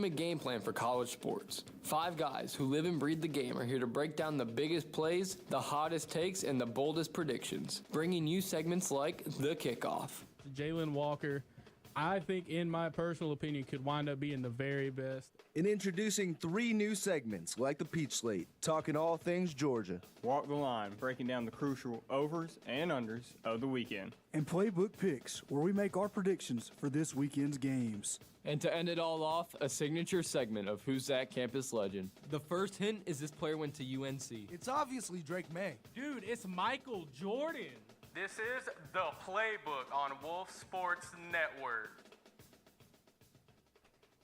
Ultimate game plan for college sports. 5 guys who live and breathe the game are here to break down the biggest plays, the hottest takes, and the boldest predictions, bringing you segments like The Kickoff. Jalen Walker, I think, in my personal opinion, could wind up being the very best. And introducing 3 new segments like the Peach Slate, talking all things Georgia. Walk the Line, breaking down the crucial overs and unders of the weekend. And Playbook Picks, where we make our predictions for this weekend's games. And to end it all off, a signature segment of Who's That Campus Legend. The first hint is this player went to UNC. It's obviously Drake May. Dude, it's Michael Jordan. This is The Playbook on Wolf Sports Network.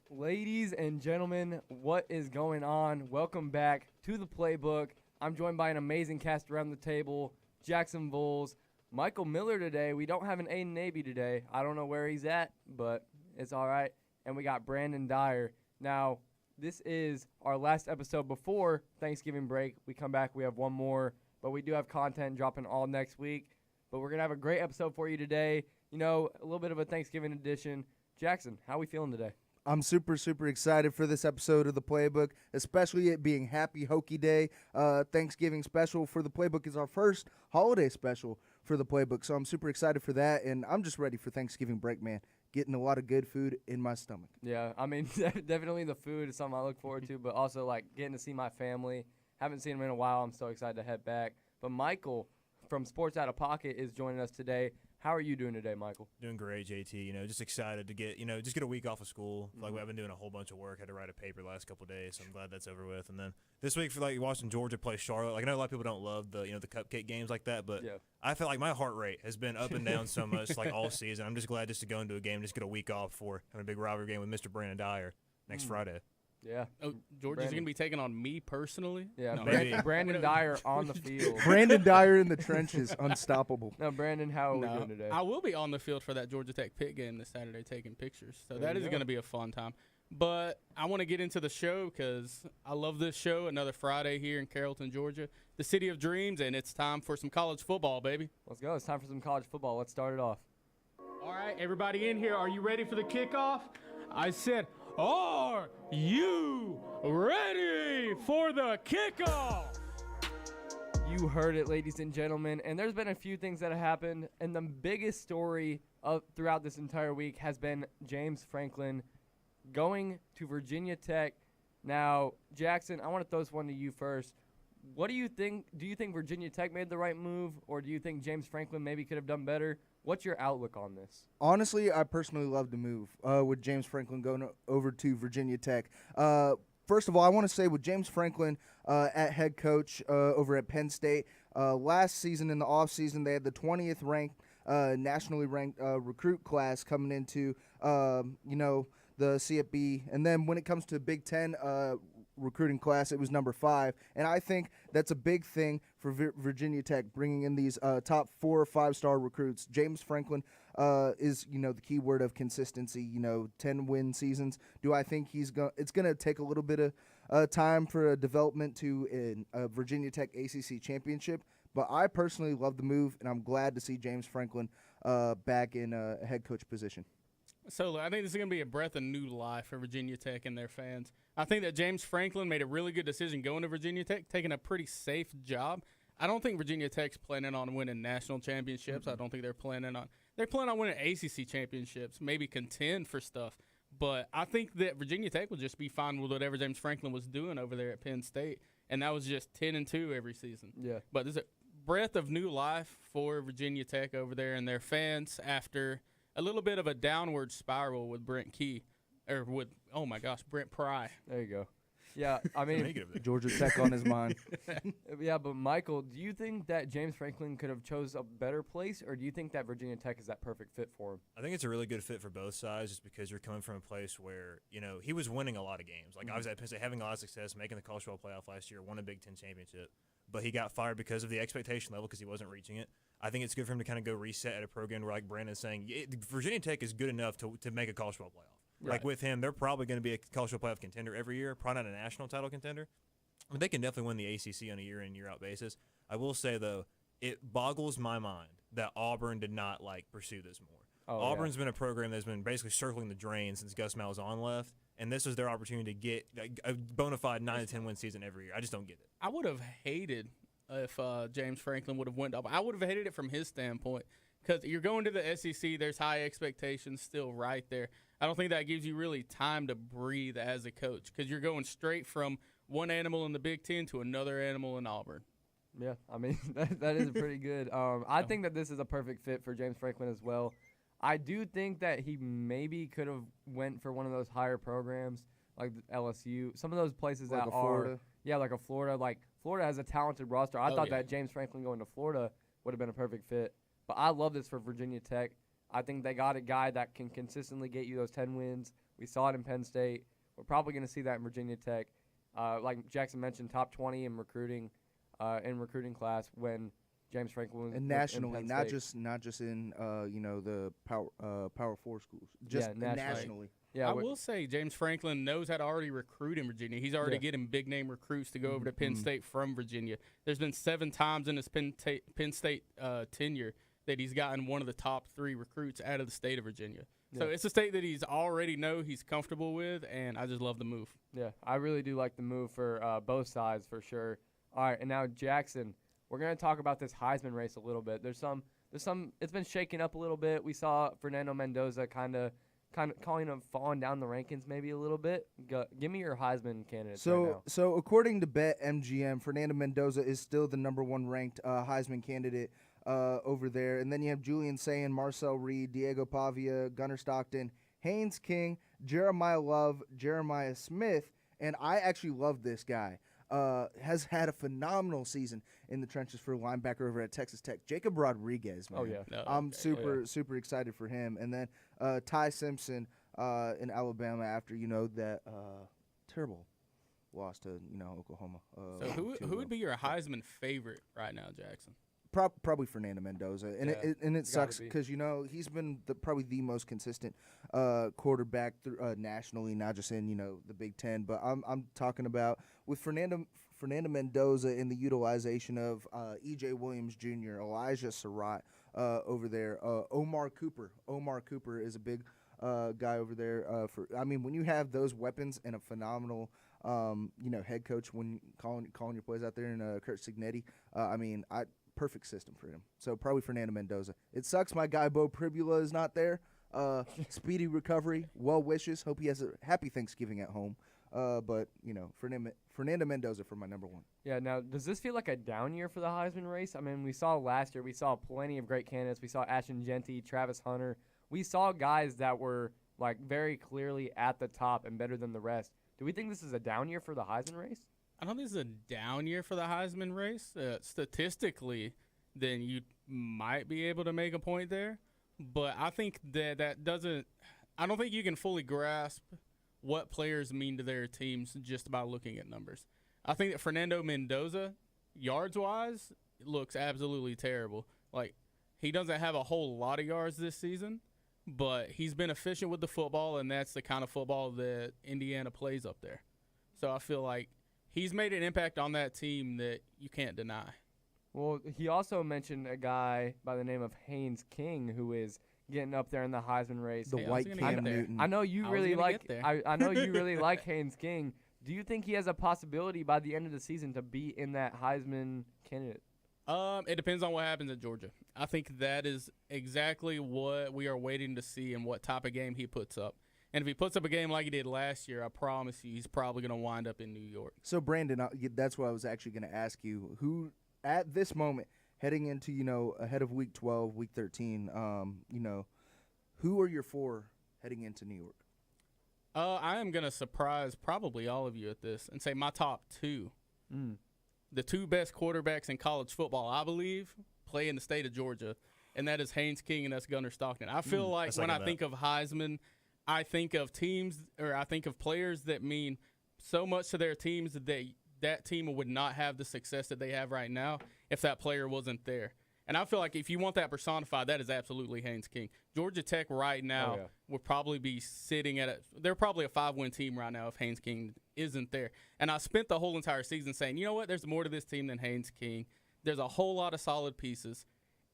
Ladies and gentlemen, what is going on? Welcome back to The Playbook. I'm joined by an amazing cast around the table. Jackson Bulls, Michael Miller today. We don't have an Aiden Navy today. I don't know where he's at, but it's all right. And we got Brandon Dyer. Now, this is our last episode before Thanksgiving break. We come back, we have one more, but we do have content dropping all next week. But we're going to have a great episode for you today. You know, a little bit of a Thanksgiving edition. Jackson, how are we feeling today? I'm super excited for this episode of the Playbook, especially it being Happy Hokie Day. Thanksgiving special for the Playbook is our first holiday special for the Playbook, so I'm super excited for that, and I'm just ready for Thanksgiving break, man. Getting a lot of good food in my stomach. Yeah, I mean, definitely the food is something I look forward to, but also, like, getting to see my family. Haven't seen them in a while. I'm so excited to head back. But Michael from Sports Out of Pocket is joining us today. How are you doing today, Michael? Doing great, JT. You know, just excited to get, just get a week off of school. Like, I've been doing a whole bunch of work. Had to write a paper the last couple of days, so I'm glad that's over with. And then this week, for like watching Georgia play Charlotte. Like, I know a lot of people don't love the the cupcake games like that, but yeah. I feel like my heart rate has been up and down so much like all season. I'm just glad just to go into a game, just get a week off for having a big rivalry game with Mr. Brandon Dyer next Friday. Yeah. Oh, Georgia's going to be taking on me personally? Yeah, No. Brandon Dyer on the field. Brandon Dyer in the trenches, unstoppable. No, Brandon, how are we doing today? I will be on the field for that Georgia Tech Pitt game this Saturday taking pictures. So that is going to be a fun time. But I want to get into the show because I love this show. Another Friday here in Carrollton, Georgia, the city of dreams, and it's time for some college football, baby. Let's go. It's time for some college football. Let's start it off. All right, everybody in here, are you ready for the kickoff? I said, are you ready for the kickoff? You heard it, ladies and gentlemen, and there's been a few things that have happened, and the biggest story throughout this entire week has been James Franklin going to Virginia Tech. Now, Jackson, I want to throw this one to you first. What do you think? Do you think Virginia Tech made the right move, or do you think James Franklin maybe could have done better? What's your outlook on this? Honestly, I personally love the move with James Franklin going over to Virginia Tech. First of all, I want to say with James Franklin at head coach over at Penn State, last season in the offseason, they had the 20th ranked, nationally ranked recruit class coming into, the CFB. And then when it comes to Big Ten recruiting class, it was number 5. And I think that's a big thing for Virginia Tech, bringing in these top 4 or 5-star recruits. James Franklin is, the key word of consistency, 10-win seasons. Do I think it's going to take a little bit of time for a development to a Virginia Tech ACC championship? But I personally love the move, and I'm glad to see James Franklin back in a head coach position. So I think this is going to be a breath of new life for Virginia Tech and their fans. I think that James Franklin made a really good decision going to Virginia Tech, taking a pretty safe job. I don't think Virginia Tech's planning on winning national championships. I don't think they're planning on winning ACC championships, maybe contend for stuff. But I think that Virginia Tech will just be fine with whatever James Franklin was doing over there at Penn State, and that was just 10-2 every season. Yeah. But there's a breath of new life for Virginia Tech over there and their fans after a little bit of a downward spiral with Brent Pry. There you go. Yeah, I mean, Georgia Tech on his mind. Yeah, but Michael, do you think that James Franklin could have chose a better place, or do you think that Virginia Tech is that perfect fit for him? I think it's a really good fit for both sides just because you're coming from a place where, he was winning a lot of games. Like, I was at Penn State having a lot of success, making the college football playoff last year, won a Big Ten championship. But he got fired because of the expectation level because he wasn't reaching it. I think it's good for him to kind of go reset at a program where, like Brandon's saying, Virginia Tech is good enough to make a college football playoff. Right. Like with him, they're probably going to be a college football playoff contender every year, probably not a national title contender. But they can definitely win the ACC on a year-in, year-out basis. I will say, though, it boggles my mind that Auburn did not, pursue this more. Auburn's been a program that's been basically circling the drain since Gus Malzahn left, and this was their opportunity to get like, a bona fide 9 to 10 win season every year. I just don't get it. I would have hated if James Franklin would have went up. I would have hated it from his standpoint because you're going to the SEC. There's high expectations still right there. I don't think that gives you really time to breathe as a coach because you're going straight from one animal in the Big Ten to another animal in Auburn. Yeah, I mean, that is pretty good. I think that this is a perfect fit for James Franklin as well. I do think that he maybe could have went for one of those higher programs like LSU, some of those places Like that a Florida? Yeah, like a Florida. Like Florida has a talented roster. I thought that James Franklin going to Florida would have been a perfect fit. But I love this for Virginia Tech. I think they got a guy that can consistently get you those 10 wins. We saw it in Penn State. We're probably going to see that in Virginia Tech. Like Jackson mentioned, top 20 in recruiting class when James Franklin was And nationally, in not Penn State. just in the Power 4 schools, just nationally. Yeah, I will say James Franklin knows how to already recruit in Virginia. He's already getting big name recruits to go over to Penn State from Virginia. There's been 7 times in his Penn State tenure that he's gotten one of the top 3 recruits out of the state of Virginia. So it's a state that he's comfortable with, and I just love the move. Yeah, I really do like the move for both sides for sure. All right, and now Jackson, we're gonna talk about this Heisman race a little bit. There's some. It's been shaking up a little bit. We saw Fernando Mendoza kind of calling him falling down the rankings maybe a little bit. Give me your Heisman candidates right now. So according to BetMGM, Fernando Mendoza is still the number 1 ranked Heisman candidate over there. And then you have Julian Sayin, Marcel Reed, Diego Pavia, Gunnar Stockton, Haynes King, Jeremiah Love, Jeremiah Smith, and I actually love this guy. Has had a phenomenal season in the trenches for linebacker over at Texas Tech. Jacob Rodriguez, man. Oh, yeah. I'm super excited for him. And then Ty Simpson in Alabama after, that terrible loss to, Oklahoma. So who would be your Heisman favorite right now, Jackson? Probably Fernando Mendoza, and it sucks because he's been probably the most consistent quarterback nationally, not just in the Big Ten. But I'm talking about with Fernando Mendoza in the utilization of E.J. Williams Jr., Elijah Surratt over there, Omar Cooper. Omar Cooper is a big guy over there. When you have those weapons and a phenomenal head coach when calling your plays out there, and Kurt Signetti, perfect system for him. So probably Fernando Mendoza. It sucks my guy Bo Pribula is not there. Speedy recovery. Well wishes. Hope he has a happy Thanksgiving at home. But Fernando Mendoza for my number 1. Yeah, now, does this feel like a down year for the Heisman race? I mean, we saw last year, we saw plenty of great candidates. We saw Ashton Genty, Travis Hunter. We saw guys that were, very clearly at the top and better than the rest. Do we think this is a down year for the Heisman race? I don't think this is a down year for the Heisman race. Statistically, then you might be able to make a point there. But I think that doesn't – I don't think you can fully grasp what players mean to their teams just by looking at numbers. I think that Fernando Mendoza, yards-wise, looks absolutely terrible. He doesn't have a whole lot of yards this season, but he's been efficient with the football, and that's the kind of football that Indiana plays up there. So I feel like he's made an impact on that team that you can't deny. Well, he also mentioned a guy by the name of Haynes King who is getting up there in the Heisman race. The white Cam Newton. I know you really like. I know you really like Haynes King. Do you think he has a possibility by the end of the season to be in that Heisman candidate? It depends on what happens at Georgia. I think that is exactly what we are waiting to see and what type of game he puts up. And if he puts up a game like he did last year, I promise you he's probably going to wind up in New York. So, Brandon, that's what I was actually going to ask you. Who, at this moment, heading into, ahead of Week 12, Week 13, who are your 4 heading into New York? I am going to surprise probably all of you at this and say my top 2. The 2 best quarterbacks in college football, I believe, play in the state of Georgia, and that is Haynes King and that's Gunnar Stockton. I feel like when I think of Heisman, I think of I think of players that mean so much to their teams that team would not have the success that they have right now if that player wasn't there. And I feel like if you want that personified, that is absolutely Haynes King. Georgia Tech right now would probably be sitting they're probably a 5-win team right now if Haynes King isn't there. And I spent the whole entire season saying, you know what, there's more to this team than Haynes King. There's a whole lot of solid pieces.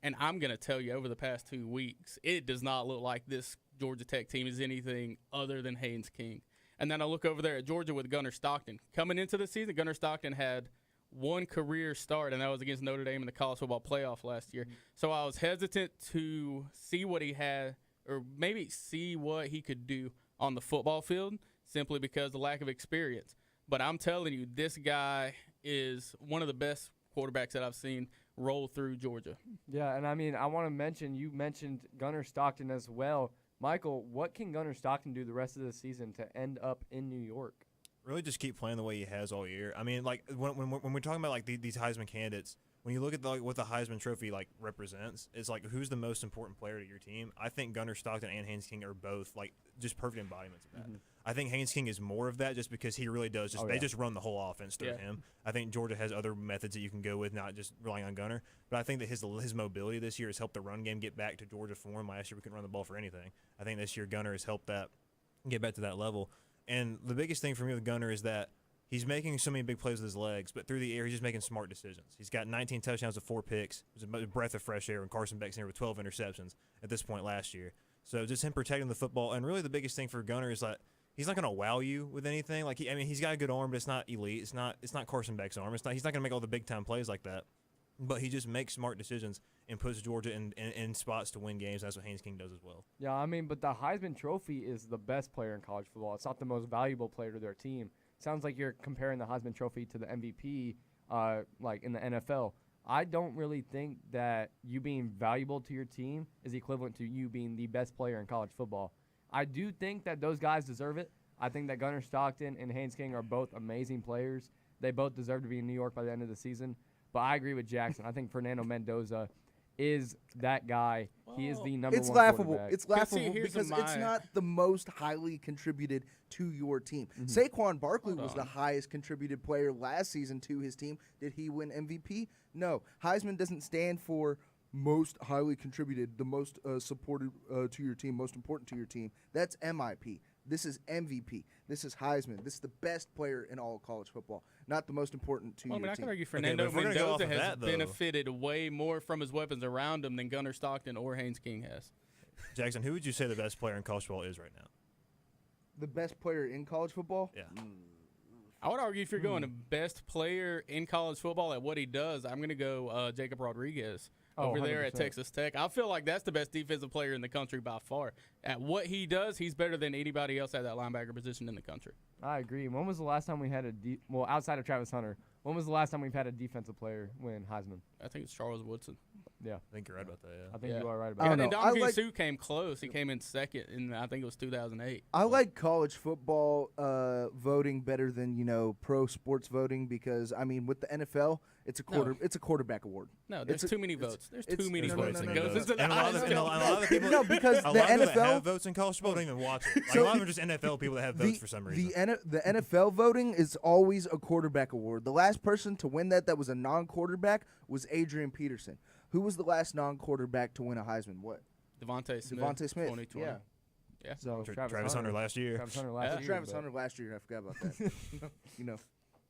And I'm going to tell you, over the past 2 weeks, it does not look like this Georgia Tech team is anything other than Haynes King. And then I look over there at Georgia with Gunnar Stockton. Coming into the season, Gunnar Stockton had one career start, and that was against Notre Dame in the college football playoff last year. So I was hesitant to see what he had, or maybe see what he could do on the football field, simply because of the lack of experience. But I'm telling you, this guy is one of the best quarterbacks that I've seen roll through Georgia. Yeah, and I mean, I want to mention, you mentioned Gunnar Stockton as well. Michael, what can Gunnar Stockton do the rest of the season to end up in New York? Really just keep playing the way he has all year. I mean, like when we're talking about like these Heisman candidates, when you look at what the Heisman Trophy like represents, it's like who's the most important player to your team. I think Gunnar Stockton and Haynes King are both like just perfect embodiments of that. I think Haynes King is more of that just because he really does. They just run the whole offense through him. I think Georgia has other methods that you can go with, not just relying on Gunnar. But I think that his mobility this year has helped the run game get back to Georgia form. Last year we couldn't run the ball for anything. I think this year Gunnar has helped that get back to that level. And the biggest thing for me with Gunnar is that he's making so many big plays with his legs, but through the air, he's just making smart decisions. He's got 19 touchdowns with 4 picks. It was a breath of fresh air when Carson Beck's in here with 12 interceptions at this point last year. So just him protecting the football. And really the biggest thing for Gunnar is that he's not going to wow you with anything. Like he's got a good arm, but it's not elite. It's not Carson Beck's arm. He's not going to make all the big-time plays like that. But he just makes smart decisions and puts Georgia in spots to win games. That's what Haynes King does as well. Yeah, I mean, but the Heisman Trophy is the best player in college football. It's not the most valuable player to their team. Sounds like you're comparing the Heisman Trophy to the MVP, like in the NFL. I don't really think that you being valuable to your team is equivalent to you being the best player in college football. I do think that those guys deserve it. I think that Gunnar Stockton and Haynes King are both amazing players. They both deserve to be in New York by the end of the season. But I agree with Jackson. I think Fernando Mendoza is that guy. He is the number It's one laughable. quarterback. It's laughable here's because it's my- not the most highly contributed to your team. Saquon Barkley was the highest contributed player last season to his team. Did he win MVP? No. Heisman doesn't stand for most highly contributed, the most supported to your team, most important to your team. That's MIP. This is MVP. This is Heisman. This is the best player in all of college football, not the most important to Well, I your mean, I team. could argue but Fernando if we're gonna go off Mendoza of has that, though- benefited way more from his weapons around him than Gunnar Stockton or Haynes King has. Jackson, who would you say the best player in college football is right now? The best player in college football? Yeah. I would argue if you're going to best player in college football at what he does, I'm going to go Jacob Rodriguez over there at 100%. Texas Tech. I feel like that's the best defensive player in the country by far. At what he does, he's better than anybody else at that linebacker position in the country. I agree. When was the last time we had well, outside of Travis Hunter, when was the last time we've had a defensive player win Heisman? I think it's Charles Woodson. Yeah, I think you're right about that, yeah. I think Yeah. you are right I about don't that. know. And I Dominique like- Sue came close. He came in second in, I think it was 2008. I like college football voting better than pro sports voting because I mean with the NFL it's a quarterback award. No, there's too many votes. There's too many no, votes. no, It no, goes no. into the And a lot of the people, No, because a the lot of people that NFL have votes in college football don't even watch it. Like, So a lot of them are just NFL people that have votes for some reason. The NFL voting is always a quarterback award. The last person to win that was a non-quarterback was Adrian Peterson. Who was the last non-quarterback to win a Heisman? What? Devontae Smith. Devontae Smith. 2020. Yeah. So Travis Hunter last year. Travis Hunter last year. Travis but- Hunter last year. I forgot about that.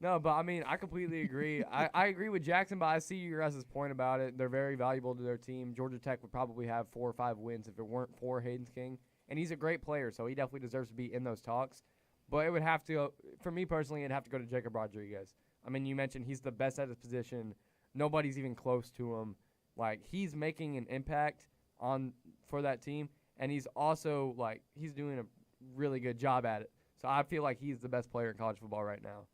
No, but I mean, I completely agree. I agree with Jackson, but I see your guys' point about it. They're very valuable to their team. Georgia Tech would probably have 4 or 5 wins if it weren't for Haynes King. And he's a great player, so he definitely deserves to be in those talks. But it would have to, for me personally, it'd have to go to Jacob Rodriguez. I mean, you mentioned he's the best at his position. Nobody's even close to him. Like, he's making an impact for that team, and he's also, he's doing a really good job at it. So I feel like he's the best player in college football right now.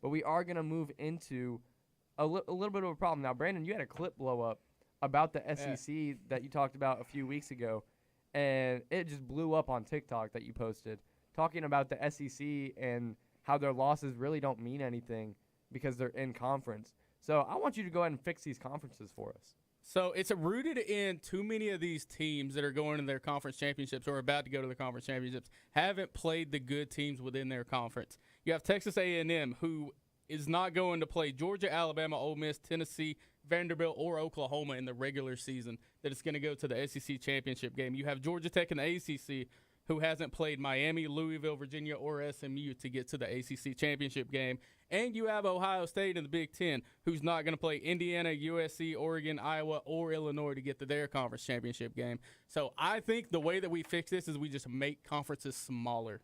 But we are going to move into a little bit of a problem. Now, Brandon, you had a clip blow up about the SEC that you talked about a few weeks ago, and it just blew up on TikTok that you posted, talking about the SEC and how their losses really don't mean anything because they're in conference. So I want you to go ahead and fix these conferences for us. So it's rooted in too many of these teams that are going to their conference championships or about to go to the conference championships haven't played the good teams within their conference. You have Texas A&M, who is not going to play Georgia, Alabama, Ole Miss, Tennessee, Vanderbilt, or Oklahoma in the regular season, that it's going to go to the SEC championship game. You have Georgia Tech in the ACC, who hasn't played Miami, Louisville, Virginia, or SMU to get to the ACC championship game. And you have Ohio State in the Big Ten, who's not going to play Indiana, USC, Oregon, Iowa, or Illinois to get to their conference championship game. So I think the way that we fix this is we just make conferences smaller.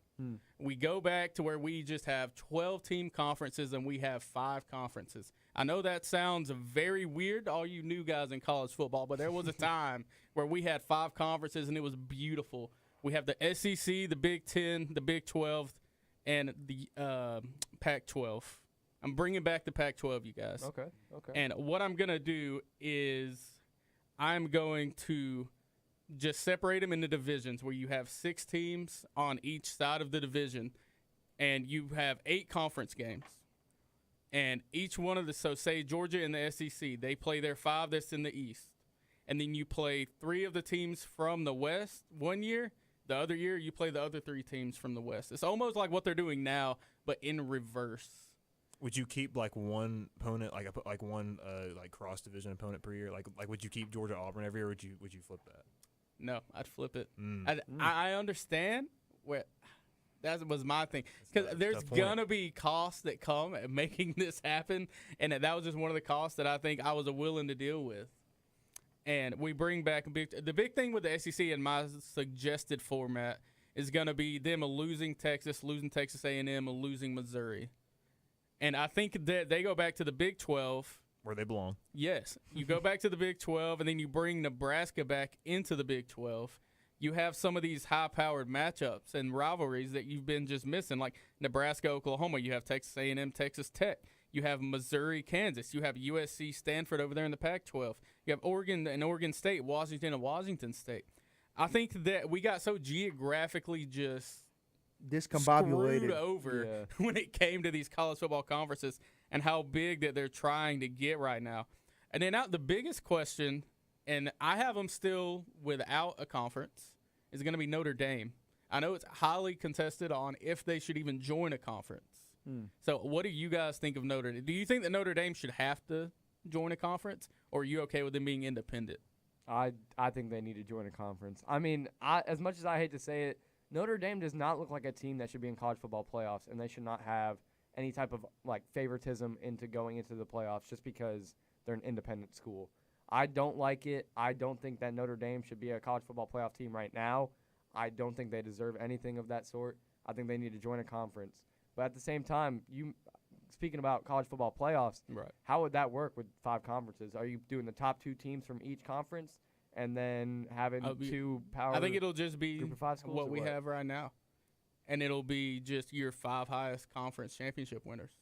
We go back to where we just have 12-team conferences and we have 5 conferences. I know that sounds very weird to all you new guys in college football, but there was a time where we had 5 conferences and it was beautiful. We have the SEC, the Big Ten, the Big 12, and the Pac-12. I'm bringing back the Pac-12, you guys. Okay. And what I'm going to do is I'm going to just separate them into divisions where you have 6 teams on each side of the division, and you have 8 conference games. And each one of the – so say Georgia and the SEC, they play their 5 that's in the East. And then you play 3 of the teams from the West one year. The other year, you play the other 3 teams from the West. It's almost like what they're doing now, but in reverse. Would you keep like one opponent, like one cross division opponent per year? Like would you keep Georgia Auburn every year? Or would you flip that? No, I'd flip it. I understand where that was my thing, because there's gonna be costs that come at making this happen, and that was just one of the costs that I think I was willing to deal with. And we bring back the big thing with the SEC in my suggested format is going to be them losing Texas A&M, and losing Missouri. And I think that they go back to the Big 12. Where they belong. Yes. You go back to the Big 12, and then you bring Nebraska back into the Big 12. You have some of these high-powered matchups and rivalries that you've been just missing, like Nebraska, Oklahoma. You have Texas A&M, Texas Tech. You have Missouri, Kansas. You have USC, Stanford over there in the Pac-12. You have Oregon and Oregon State, Washington and Washington State. I think that we got so geographically just discombobulated screwed over when it came to these college football conferences and how big that they're trying to get right now. And then the biggest question, and I have them still without a conference, is going to be Notre Dame. I know it's highly contested on if they should even join a conference. So what do you guys think of Notre Dame? Do you think that Notre Dame should have to join a conference, or are you okay with them being independent? I think they need to join a conference. I mean, as much as I hate to say it, Notre Dame does not look like a team that should be in college football playoffs, and they should not have any type of favoritism into going into the playoffs just because they're an independent school. I don't like it. I don't think that Notre Dame should be a college football playoff team right now. I don't think they deserve anything of that sort. I think they need to join a conference. But at the same time, speaking about college football playoffs, right? How would that work with 5 conferences? Are you doing the top 2 teams from each conference and then having 2 power? I think it'll just be group of 5 schools what we have right now, and it'll be just your 5 highest conference championship winners.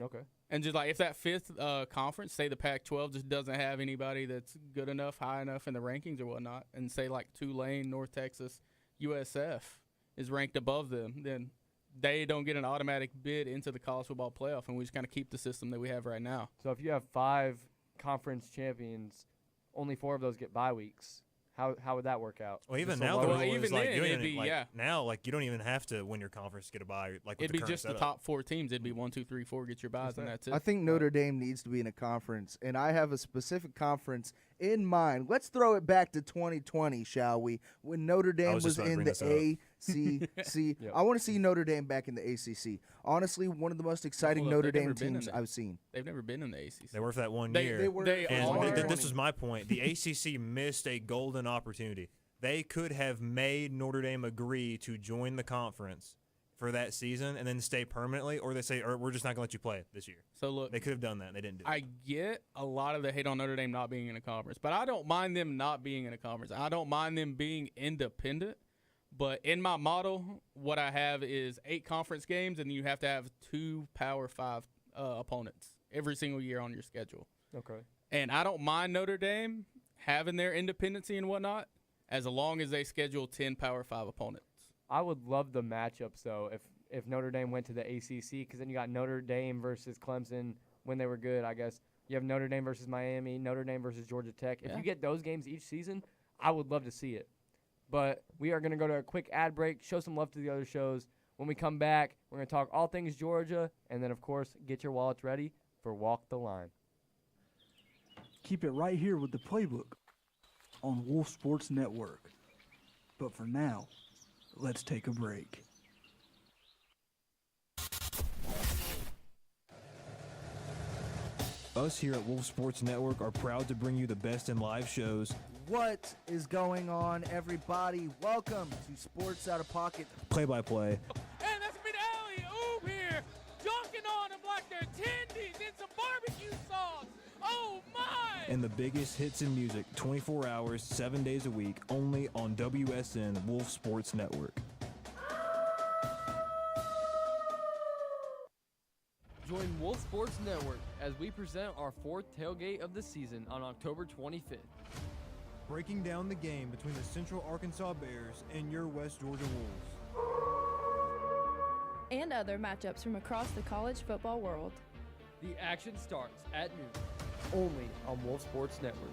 Okay. And just if that 5th conference, say the Pac-12, just doesn't have anybody that's good enough, high enough in the rankings or whatnot, and say Tulane, North Texas, USF is ranked above them, then they don't get an automatic bid into the college football playoff, and we just kind of keep the system that we have right now. So if you have 5 conference champions, only 4 of those get bye weeks. How would that work out? Well, even Just now, so the low- rule even is then, it'd be, now you don't even have to win your conference to get a bye. With It'd the be current just setup. the top 4 teams. It'd be 1, 2, 3, 4, get your buys, and that's it. I think Notre Dame needs to be in a conference, and I have a specific conference in mind. Let's throw it back to 2020, shall we? When Notre Dame was in the ACC. Yep. I want to see Notre Dame back in the ACC. Honestly, one of the most exciting Hold up, Notre they've never Dame been in teams it. I've seen. They've never been in the ACC. They were for that one They- year. They were They and are. this is my point. The ACC missed a golden opportunity. They could have made Notre Dame agree to join the conference for that season and then stay permanently, or they say, or we're just not going to let you play this year. So look, They could have done that, and they didn't do it. I get a lot of the hate on Notre Dame not being in a conference, but I don't mind them not being in a conference. I don't mind them being independent. But in my model, what I have is 8 conference games, and you have to have 2 Power 5 opponents every single year on your schedule. Okay. And I don't mind Notre Dame having their independency and whatnot, as long as they schedule 10 Power 5 opponents. I would love the matchups, though, if Notre Dame went to the ACC, because then you got Notre Dame versus Clemson when they were good, I guess. You have Notre Dame versus Miami, Notre Dame versus Georgia Tech. If Yeah. you get those games each season, I would love to see it. But we are going to go to a quick ad break, show some love to the other shows. When we come back, we're going to talk all things Georgia, and then, of course, get your wallets ready for Walk the Line. Keep it right here with the Playbook on Wolf Sports Network. But for now, Let's take a break. Us here at Wolf Sports Network are proud to bring you the best in live shows, What is going on, everybody? Welcome to Sports Out of Pocket. play-by-play, And that's been alley-oop here, dunking on them like they're tendies in some barbecue sauce. Oh, my! and the biggest hits in music 24 hours, 7 days a week, only on WSN Wolf Sports Network. Join Wolf Sports Network as we present our 4th tailgate of the season on October 25th. Breaking down the game between the Central Arkansas Bears and your West Georgia Wolves. And other matchups from across the college football world. The action starts at noon, only on Wolf Sports Network.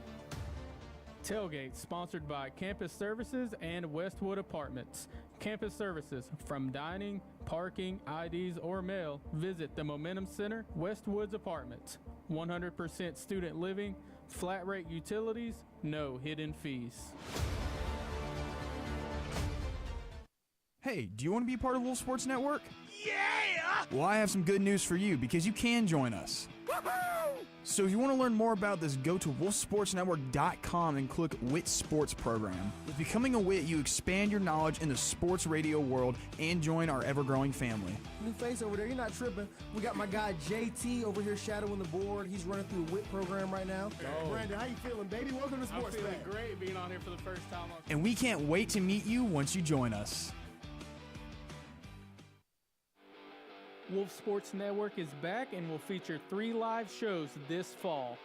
Tailgate sponsored by Campus Services and Westwood Apartments. Campus Services, from dining, parking, IDs, or mail, visit the Momentum Center, Westwoods Apartments. 100% student living, flat rate utilities, no hidden fees. Hey, do you want to be part of Wolf Sports Network? Yeah! Well, I have some good news for you because you can join us. So if you want to learn more about this, go to wolfsportsnetwork.com and click WIT Sports Program. With becoming a WIT, you expand your knowledge in the sports radio world and join our ever-growing family. New face over there, you're not tripping. We got my guy JT over here shadowing the board. He's running through a WIT program right now. Brandon, how you feeling, baby? Welcome to I'm Sports feeling Back. great being on here for the first time. And we can't wait to meet you once you join us. Wolf Sports Network is back and will feature 3 live shows this fall.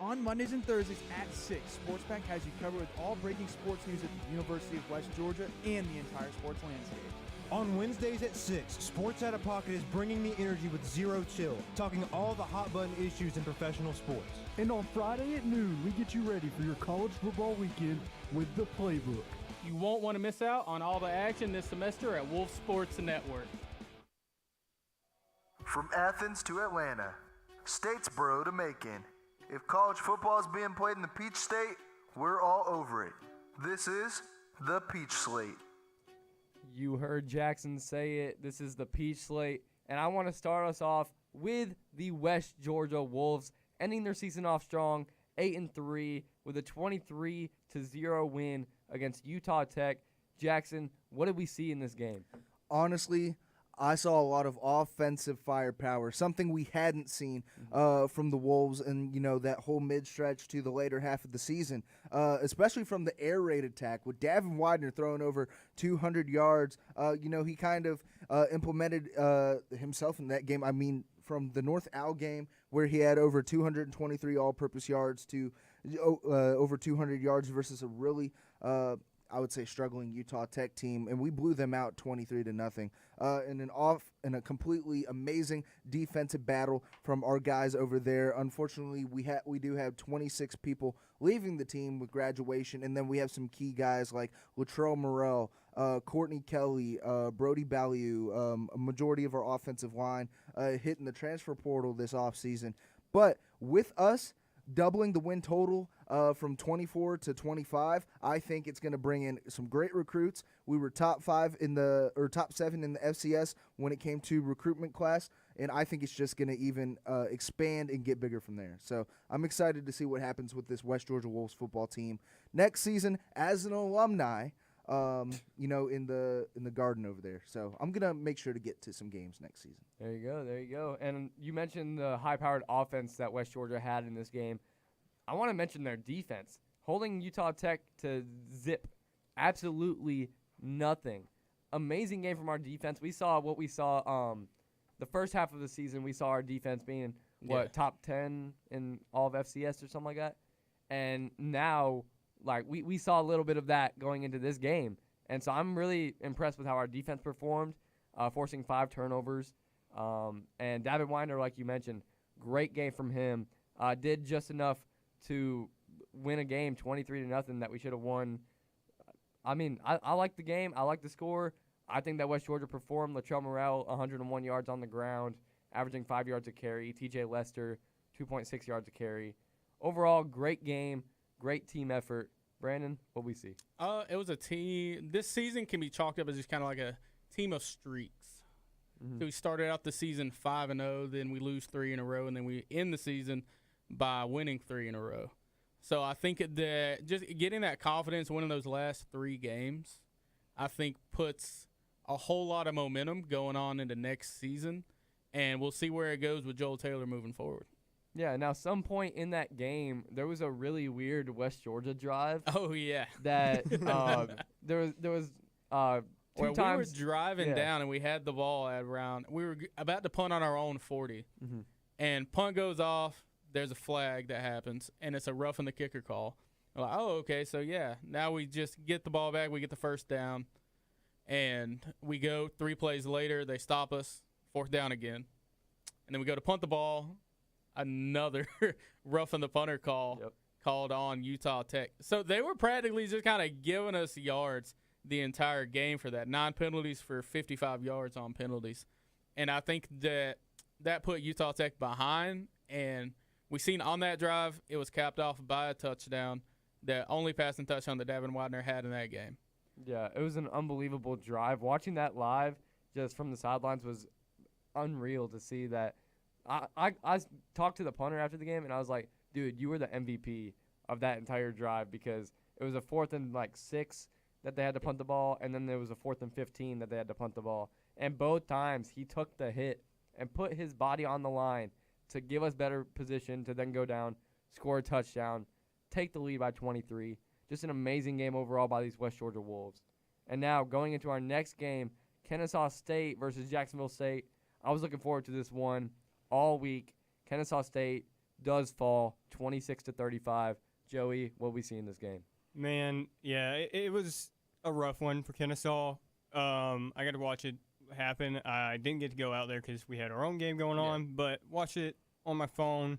On Mondays and Thursdays at 6, Sports Pack has you covered with all breaking sports news at the University of West Georgia and the entire sports landscape. On Wednesdays at 6, Sports Out of Pocket is bringing the energy with zero chill, talking all the hot button issues in professional sports. And on Friday at noon, we get you ready for your college football weekend with the Playbook. You won't want to miss out on all the action this semester at Wolf Sports Network. From Athens to Atlanta, Statesboro to Macon. If college football is being played in the Peach State, we're all over it. This is the Peach Slate. You heard Jackson say it. This is the Peach Slate. And I want to start us off with the West Georgia Wolves, ending their season off strong, 8-3, with a 23-0 win against Utah Tech. Jackson, what did we see in this game? Honestly, I saw a lot of offensive firepower, something we hadn't seen from the Wolves and, that whole mid-stretch to the later half of the season, especially from the air raid attack with Davin Widener throwing over 200 yards. He kind of implemented himself in that game. I mean, from the North Al game where he had over 223 all-purpose yards to over 200 yards versus a really I would say struggling Utah Tech team, and we blew them out 23-0. In a completely amazing defensive battle from our guys over there. Unfortunately, we do have 26 people leaving the team with graduation, and then we have some key guys like Latrell Morrell, Courtney Kelly, Brody Ballew, a majority of our offensive line hitting the transfer portal this offseason. But with us doubling the win total from 24 to 25, I think it's going to bring in some great recruits. We were top 7 in the FCS when it came to recruitment class, and I think it's just going to even expand and get bigger from there. So I'm excited to see what happens with this West Georgia Wolves football team next season as an alumni. In the garden over there. So I'm gonna make sure to get to some games next season. There you go. And you mentioned the high-powered offense that West Georgia had in this game. I want to mention their defense, holding Utah Tech to zip absolutely nothing. Amazing game from our defense. We saw what we saw the first half of the season. We saw our defense being top 10 in all of FCS or something like that, and now. We saw a little bit of that going into this game. And so I'm really impressed with how our defense performed, forcing 5 turnovers. And Davin Winder, like you mentioned, great game from him. Did just enough to win a game 23-0 that we should have won. I mean, I like the game. I like the score. I think that West Georgia performed. Latrell Morrell, 101 yards on the ground, averaging 5 yards a carry. TJ Lester, 2.6 yards a carry. Overall, great game. Great team effort. Brandon, what we see? It was a team. This season can be chalked up as just kind of like a team of streaks. So we started out the season 5-0, then we lose 3 in a row, and then we end the season by winning 3 in a row. So I think that just getting that confidence, winning those last 3 games, I think puts a whole lot of momentum going on into next season, and we'll see where it goes with Joel Taylor moving forward. Yeah, now some point in that game, there was a really weird West Georgia drive. Oh, yeah. That there was two times. We were driving down, and we had the ball at around. We were about to punt on our own 40, and punt goes off. There's a flag that happens, and it's a roughing the kicker call. We're like, oh, okay, so yeah. Now we just get the ball back. We get the first down, and we go 3 plays later. They stop us, 4th down again. And then we go to punt the ball. Another roughing the punter call called on Utah Tech. So they were practically just kind of giving us yards the entire game for that. 9 penalties for 55 yards on penalties. And I think that put Utah Tech behind, and we seen on that drive, it was capped off by a touchdown, the only passing touchdown that Davin Widener had in that game. Yeah, it was an unbelievable drive. Watching that live just from the sidelines was unreal to see that. I talked to the punter after the game, and I was like, dude, you were the MVP of that entire drive, because it was a 4th and 6 that they had to punt the ball, and then there was a 4th and 15 that they had to punt the ball. And both times he took the hit and put his body on the line to give us better position to then go down, score a touchdown, take the lead by 23. Just an amazing game overall by these West Georgia Wolves. And now going into our next game, Kennesaw State versus Jacksonville State. I was looking forward to this one all week. Kennesaw State does fall 26-35. Joey, what we see in this game? Man, yeah, it was a rough one for Kennesaw. I got to watch it happen. I didn't get to go out there because we had our own game going on, but watch it on my phone.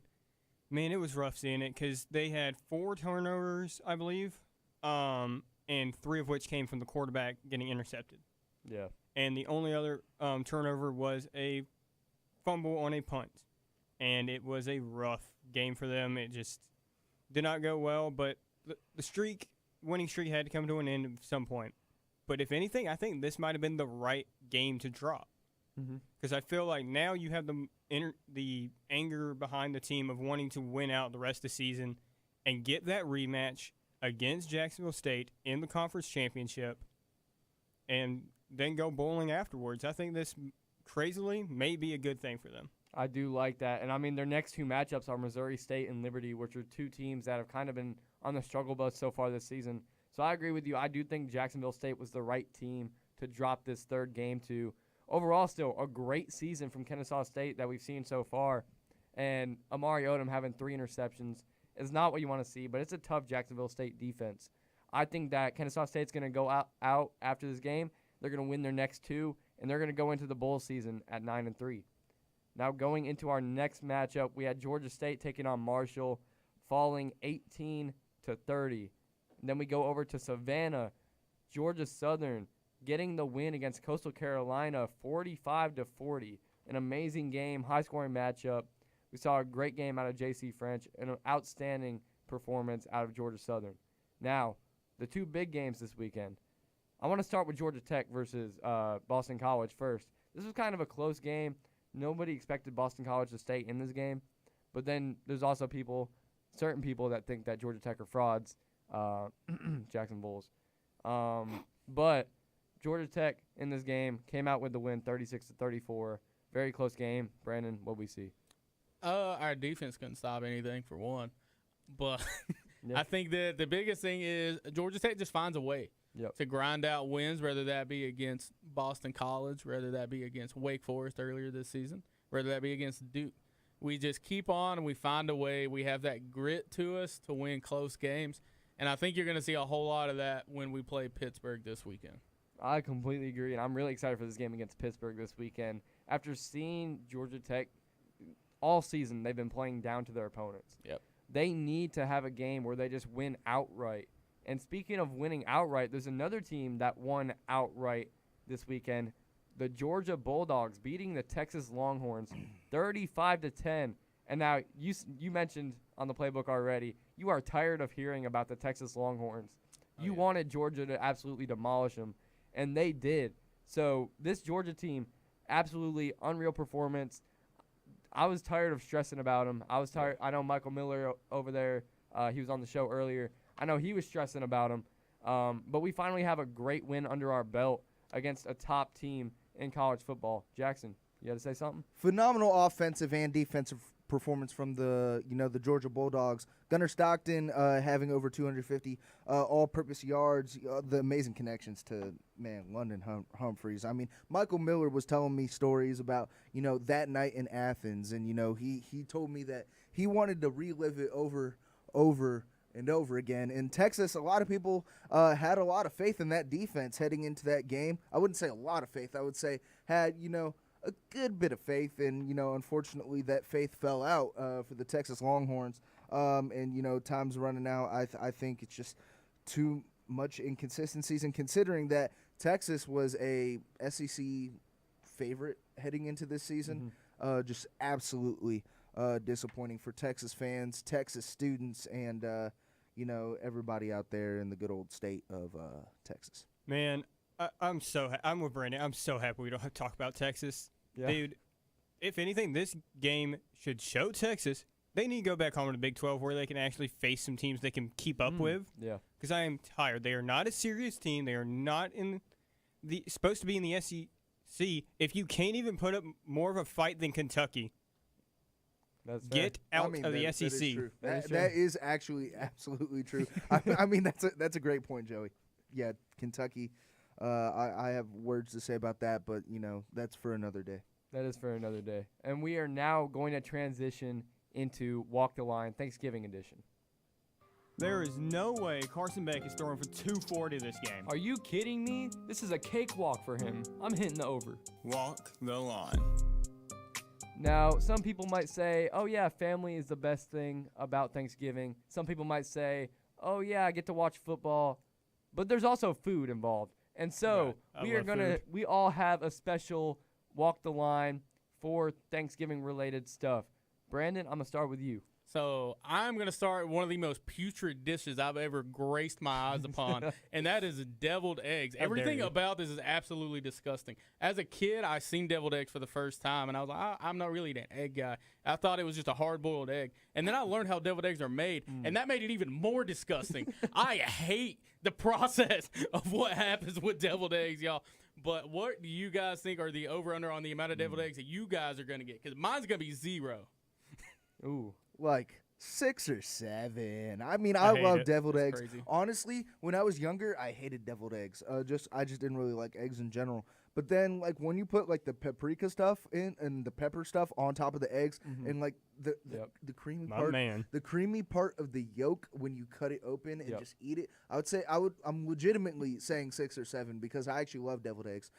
Man, it was rough seeing it because they had 4 turnovers, I believe, and 3 of which came from the quarterback getting intercepted. Yeah. And the only other turnover was a fumble on a punt. And it was a rough game for them. It just did not go well, but the winning streak had to come to an end at some point. But if anything, I think this might have been the right game to drop. Because I feel like now you have the anger behind the team of wanting to win out the rest of the season and get that rematch against Jacksonville State in the conference championship and then go bowling afterwards. I think this, crazily, may be a good thing for them. I do like that. And, I mean, their next 2 matchups are Missouri State and Liberty, which are 2 teams that have kind of been on the struggle bus so far this season. So I agree with you. I do think Jacksonville State was the right team to drop this 3rd game to. Overall, still a great season from Kennesaw State that we've seen so far. And Amari Odom having 3 interceptions is not what you want to see, but it's a tough Jacksonville State defense. I think that Kennesaw State's going to go out after this game. They're going to win their next 2, and they're going to go into the bowl season at 9-3. Now going into our next matchup, we had Georgia State taking on Marshall, falling 18-30. And then we go over to Savannah, Georgia Southern, getting the win against Coastal Carolina, 45-40. An amazing game, high-scoring matchup. We saw a great game out of J.C. French and an outstanding performance out of Georgia Southern. Now, the 2 big games this weekend. I want to start with Georgia Tech versus Boston College first. This was kind of a close game. Nobody expected Boston College to stay in this game. But then there's also certain people that think that Georgia Tech are frauds, Jackson Bulls. But Georgia Tech in this game came out with the win 36-34. Very close game. Brandon, what we see? Our defense couldn't stop anything, for one. But I think that the biggest thing is Georgia Tech just finds a way to grind out wins, whether that be against Boston College, whether that be against Wake Forest earlier this season, whether that be against Duke. We just keep on and we find a way. We have that grit to us to win close games. And I think you're going to see a whole lot of that when we play Pittsburgh this weekend. I completely agree, and I'm really excited for this game against Pittsburgh this weekend. After seeing Georgia Tech all season, they've been playing down to their opponents. They need to have a game where they just win outright. And speaking of winning outright, there's another team that won outright this weekend, the Georgia Bulldogs, beating the Texas Longhorns 35-10 And now you mentioned on the playbook already, you are tired of hearing about the Texas Longhorns. You wanted Georgia to absolutely demolish them, and they did. So this Georgia team, absolutely unreal performance. I was tired of stressing about them. I was tired. I know Michael Miller over there, he was on the show earlier. I know he was stressing about them. But we finally have a great win under our belt against a top team in college football. Jackson, you got to say something? Phenomenal offensive and defensive performance from the Georgia Bulldogs. Gunnar Stockton having over 250 all-purpose yards. The amazing connections to London Humphreys. I mean, Michael Miller was telling me stories about that night in Athens, and he told me that he wanted to relive it over and over again. In Texas, a lot of people had a lot of faith in that defense heading into that game. I wouldn't say a lot of faith. I would say had a good bit of faith, and unfortunately that faith fell out for the Texas Longhorns. And time's running out. I think it's just too much inconsistencies, and considering that Texas was a SEC favorite heading into this season, just absolutely disappointing for Texas fans, Texas students, and everybody out there in the good old state of Texas. Man, I'm with Brandon. I'm so happy we don't have to talk about Texas. Yeah. Dude, if anything, this game should show Texas they need to go back home to the Big 12 where they can actually face some teams they can keep up with. Yeah. Because I am tired. They are not a serious team. They are not supposed to be in the SEC. If you can't even put up more of a fight than Kentucky, get out of the SEC. That is actually absolutely true. I mean, that's a great point, Joey. Yeah, Kentucky. I have words to say about that, but that's for another day. That is for another day. And we are now going to transition into Walk the Line Thanksgiving edition. There is no way Carson Beck is throwing for 240 this game. Are you kidding me? This is a cakewalk for him. I'm hitting the over. Walk the line. Now, some people might say, oh, yeah, family is the best thing about Thanksgiving. Some people might say, oh, yeah, I get to watch football. But there's also food involved. And so we all have a special Walk the Line for Thanksgiving-related stuff. Brandon, I'm going to start with you. So I'm going to start with one of the most putrid dishes I've ever graced my eyes upon, and that is deviled eggs. Everything about this is absolutely disgusting. As a kid, I seen deviled eggs for the first time, and I was like, I'm not really an egg guy. I thought it was just a hard-boiled egg. And then I learned how deviled eggs are made, and that made it even more disgusting. I hate the process of what happens with deviled eggs, y'all. But what do you guys think are the over-under on the amount of deviled eggs that you guys are going to get? Because mine's going to be 0. Ooh. Like 6 or 7. I mean, I love deviled eggs. Crazy. Honestly, when I was younger, I hated deviled eggs. I just didn't really like eggs in general. But then, like, when you put like the paprika stuff in and the pepper stuff on top of the eggs, and like the creamy the creamy part of the yolk when you cut it open and just eat it, I would say I'm legitimately saying 6 or 7 because I actually love deviled eggs.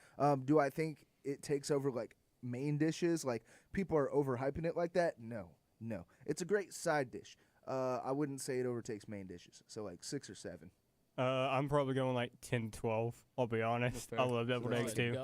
Do I think it takes over like main dishes? Like people are overhyping it like that? No, it's a great side dish. I wouldn't say it overtakes main dishes. So like 6 or 7. I'm probably going like 10, 12. I'll be honest. I love deviled eggs too.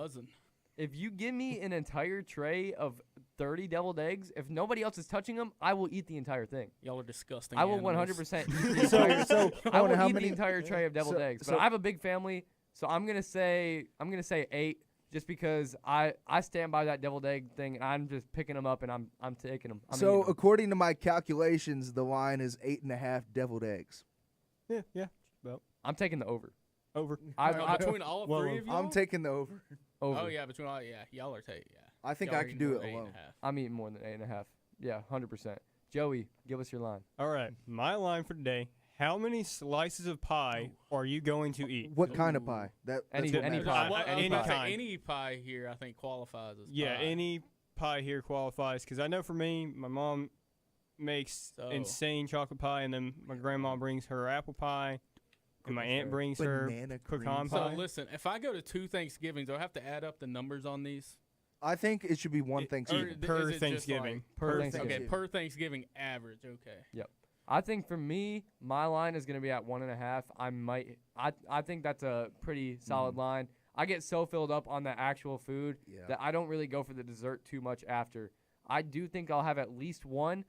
If you give me an entire tray of 30 deviled eggs, if nobody else is touching them, I will eat the entire thing. Y'all are disgusting. I will 100% eat the entire. I will eat the entire tray of deviled eggs. But I have a big family, so I'm gonna say 8. Just because I stand by that deviled egg thing, and I'm just picking them up, and I'm taking them. So according to my calculations, the line is 8.5 deviled eggs. Yeah. Well, I'm taking the over. Between all 3 of y'all? I'm taking the over. Oh, yeah, between all, y'all are taking, I think I can do it alone. I'm eating more than 8.5. Yeah, 100%. Joey, give us your line. All right, my line for today. How many slices of pie are you going to eat? What kind of pie? Any pie. Any kind. Any pie here, I think, qualifies as pie. pie. Any pie here qualifies. Because I know for me, my mom makes insane chocolate pie, and then my grandma brings her apple pie, and my aunt brings her pecan pie. So listen, if I go to 2 Thanksgivings, do I have to add up the numbers on these? I think it should be one Thanksgiving. Per Thanksgiving. Per Thanksgiving. Okay, per Thanksgiving average, okay. Yep. I think for me, my line is going to be at 1.5. I think that's a pretty solid line. I get so filled up on the actual food that I don't really go for the dessert too much after. I do think I'll have at least one,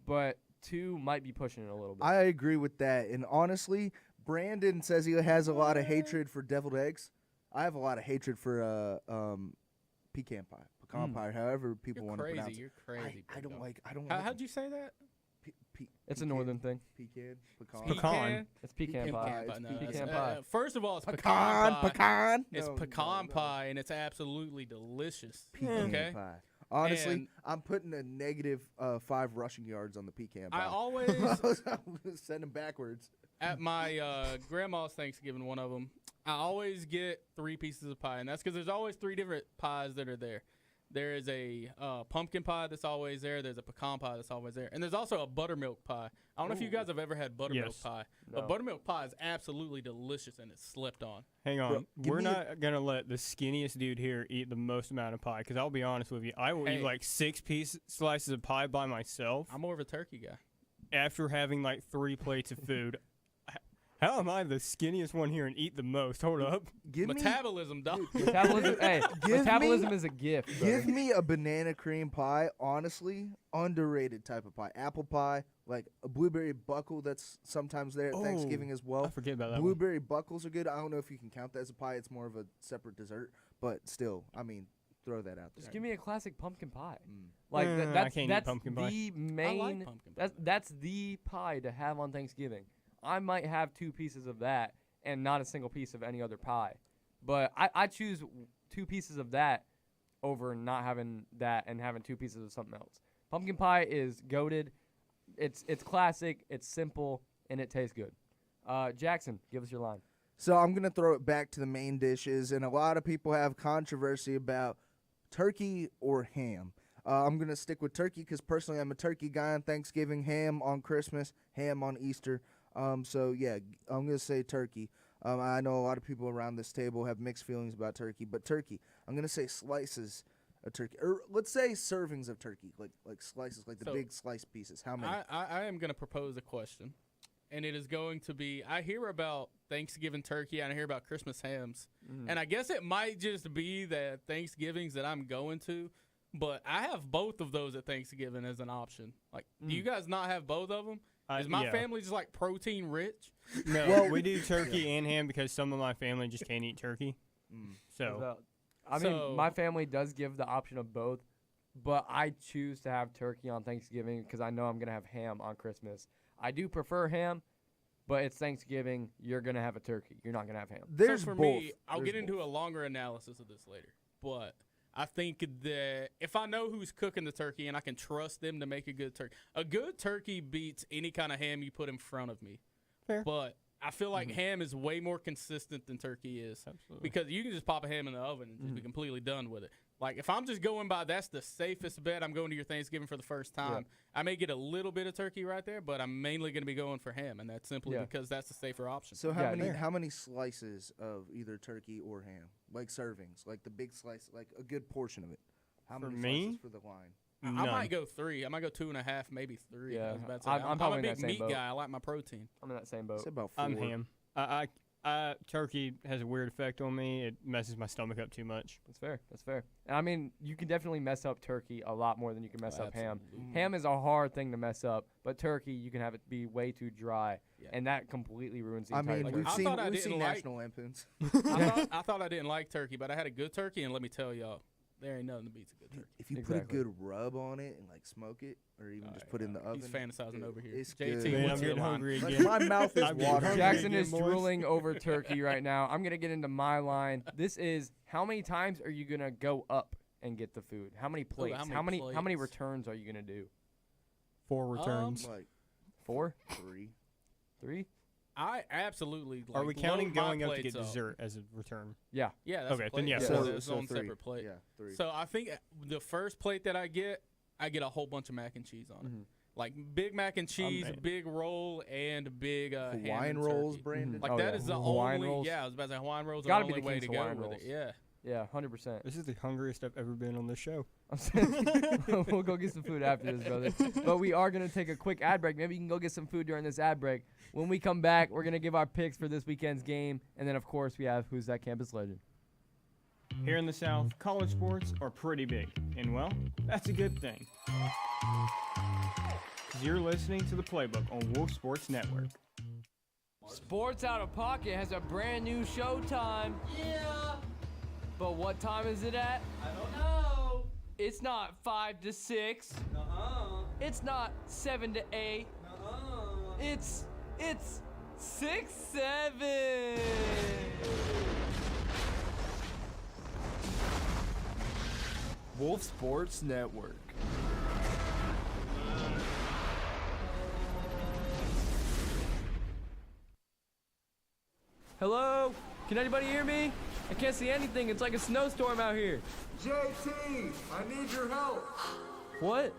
but 2 might be pushing it a little bit. I agree with that. And honestly, Brandon says he has a lot of hatred for deviled eggs. I have a lot of hatred for pecan pie, however people want to pronounce it. You're crazy. I don't like. How'd you say that? It's a northern thing. Pecan. It's pecan pie. No, Pecan pie. First of all, it's Pecan. It's No, pecan no. pie, and it's absolutely delicious. Pecan okay. pie. Honestly, And- I'm putting a negative 5 rushing yards on the pecan pie. I always send them backwards. at my grandma's Thanksgiving, one of them, I always get 3 pieces of pie, and that's because there's always 3 different pies that are there. There is a pumpkin pie that's always there. There's a pecan pie that's always there. And there's also a buttermilk pie. I don't know if you guys have ever had buttermilk Yes. pie. No. But buttermilk pie is absolutely delicious, and it's slept on. Hang on. Bro, give We're me a- not going to let the skinniest dude here eat the most amount of pie because I'll be honest with you. I will Hey. eat like 6 slices of pie by myself I'm more of a turkey guy. after having like 3 plates of food. How am I the skinniest one here and eat the most? Hold up. Give me Metabolism, dog. Metabolism, hey, Give metabolism me- is a gift. Give brother. me a banana cream pie. Honestly, underrated type of pie. Apple pie, like a blueberry buckle. That's sometimes there at Thanksgiving as I well. forget about that one. Blueberry buckles are good. I don't know if you can count that as a pie. It's more of a separate dessert, but still, I mean, throw that out there. Just give me a classic pumpkin pie. Mm. Like I that's can't eat that's pumpkin pie. the I main. like pumpkin pie. That's the pie to have on Thanksgiving. I might have 2 pieces of that and not a single piece of any other pie, but I choose 2 pieces of that over not having that and having 2 pieces of something else. Pumpkin pie is goated. It's classic. It's simple and it tastes good. Jackson, give us your line. So I'm gonna throw it back to the main dishes, and a lot of people have controversy about turkey or ham. I'm gonna stick with turkey because personally I'm a turkey guy on Thanksgiving, ham on Christmas, ham on Easter. So yeah, I'm gonna say turkey. I know a lot of people around this table have mixed feelings about turkey, but turkey. I'm gonna say slices of turkey, or let's say servings of turkey, like slices, like the So, big slice pieces. How many? I am going to propose a question, and it is going to be, I hear about Thanksgiving turkey, and I hear about Christmas hams, and I guess it might just be that Thanksgivings that I'm going to, but I have both of those at Thanksgiving as an option. Like, do you guys not have both of them? Is my yeah. family just like protein rich? No, Well, we do turkey and ham because some of my family just can't eat turkey. So I mean, my family does give the option of both, but I choose to have turkey on Thanksgiving because I know I'm going to have ham on Christmas. I do prefer ham, but it's Thanksgiving. You're going to have a turkey. You're not going to have ham. There's so for both. me, I'll There's get into both. a longer analysis of this later, but I think that if I know who's cooking the turkey and I can trust them to make a good turkey beats any kind of ham you put in front of me. Fair. But I feel like ham is way more consistent than turkey is. Absolutely. Because you can just pop a ham in the oven and just be completely done with it. Like, if I'm just going by that's the safest bet, I'm going to your Thanksgiving for the first time. I may get a little bit of turkey right there, but I'm mainly going to be going for ham, and that's simply because that's the safer option. So Yeah, how many slices of either turkey or ham, like servings, like the big slice, like a good portion of it? How For many me? slices for the line? I None. might go 3. I might go 2.5, maybe 3. Yeah, I was about to say. I'm I'm probably a in that big same meat boat. guy. I like my protein. I'm in that same boat. Say about 4. I'm ham. Turkey has a weird effect on me. It messes my stomach up too much. That's fair. That's fair. And I mean, you can definitely mess up turkey a lot more than you can mess up ham. Absolutely. Ham is a hard thing to mess up, but turkey, you can have it be way too dry, Yeah. and that completely ruins the I entire mean, turkey. we've I seen thought I we've seen didn't like- National Lampoons. I thought I didn't like turkey, but I had a good turkey, and let me tell y'all, there ain't nothing that beats a good turkey. If you Exactly. put a good rub on it and like smoke it, or even just put it in the oven. He's fantasizing dude, over here. It's JT, good. Man, what's I'm your getting line? hungry Like, again. my mouth is I'm getting watering. hungry Jackson again, is boys. drooling over turkey right now. I'm gonna get into my line. This is how many times are you gonna go up and get the food? How many plates? how How many many plates? returns are you gonna do? 4 returns. Like 4, 3. 3? I absolutely like, Are we counting load my going up to plates get up. dessert as a return? Yeah. Yeah, that's Okay, a then plate. yeah, Yeah, four. that's its own 3. separate plate. Yeah, 3. So I think the first plate that I get a whole bunch of mac and cheese on it. Like big mac and cheese, man. big roll, and big ham Hawaiian and rolls, turkey. Brandon. Like Oh, that yeah. is the Hawaiian only. rolls. Yeah, I was about to say Hawaiian rolls are Gotta the be only the way king's to go Hawaiian with rolls. it. Yeah. Yeah, 100%. This is the hungriest I've ever been on this show. We'll go get some food after this, brother. But we are going to take a quick ad break. Maybe you can go get some food during this ad break. When we come back, we're going to give our picks for this weekend's game. And then, of course, we have Who's That Campus Legend? Here in the South, college sports are pretty big, and well, that's a good thing. 'Cause you're listening to the Playbook on Wolf Sports Network. Sports Out of Pocket has a brand new showtime. Yeah. But what time is it at? I don't know. It's not 5 to 6. It's not 7 to 8. It's 6, 7. Wolf Sports Network. Hello? Can anybody hear me? I can't see anything. It's like a snowstorm out here. JT, I need your help. What?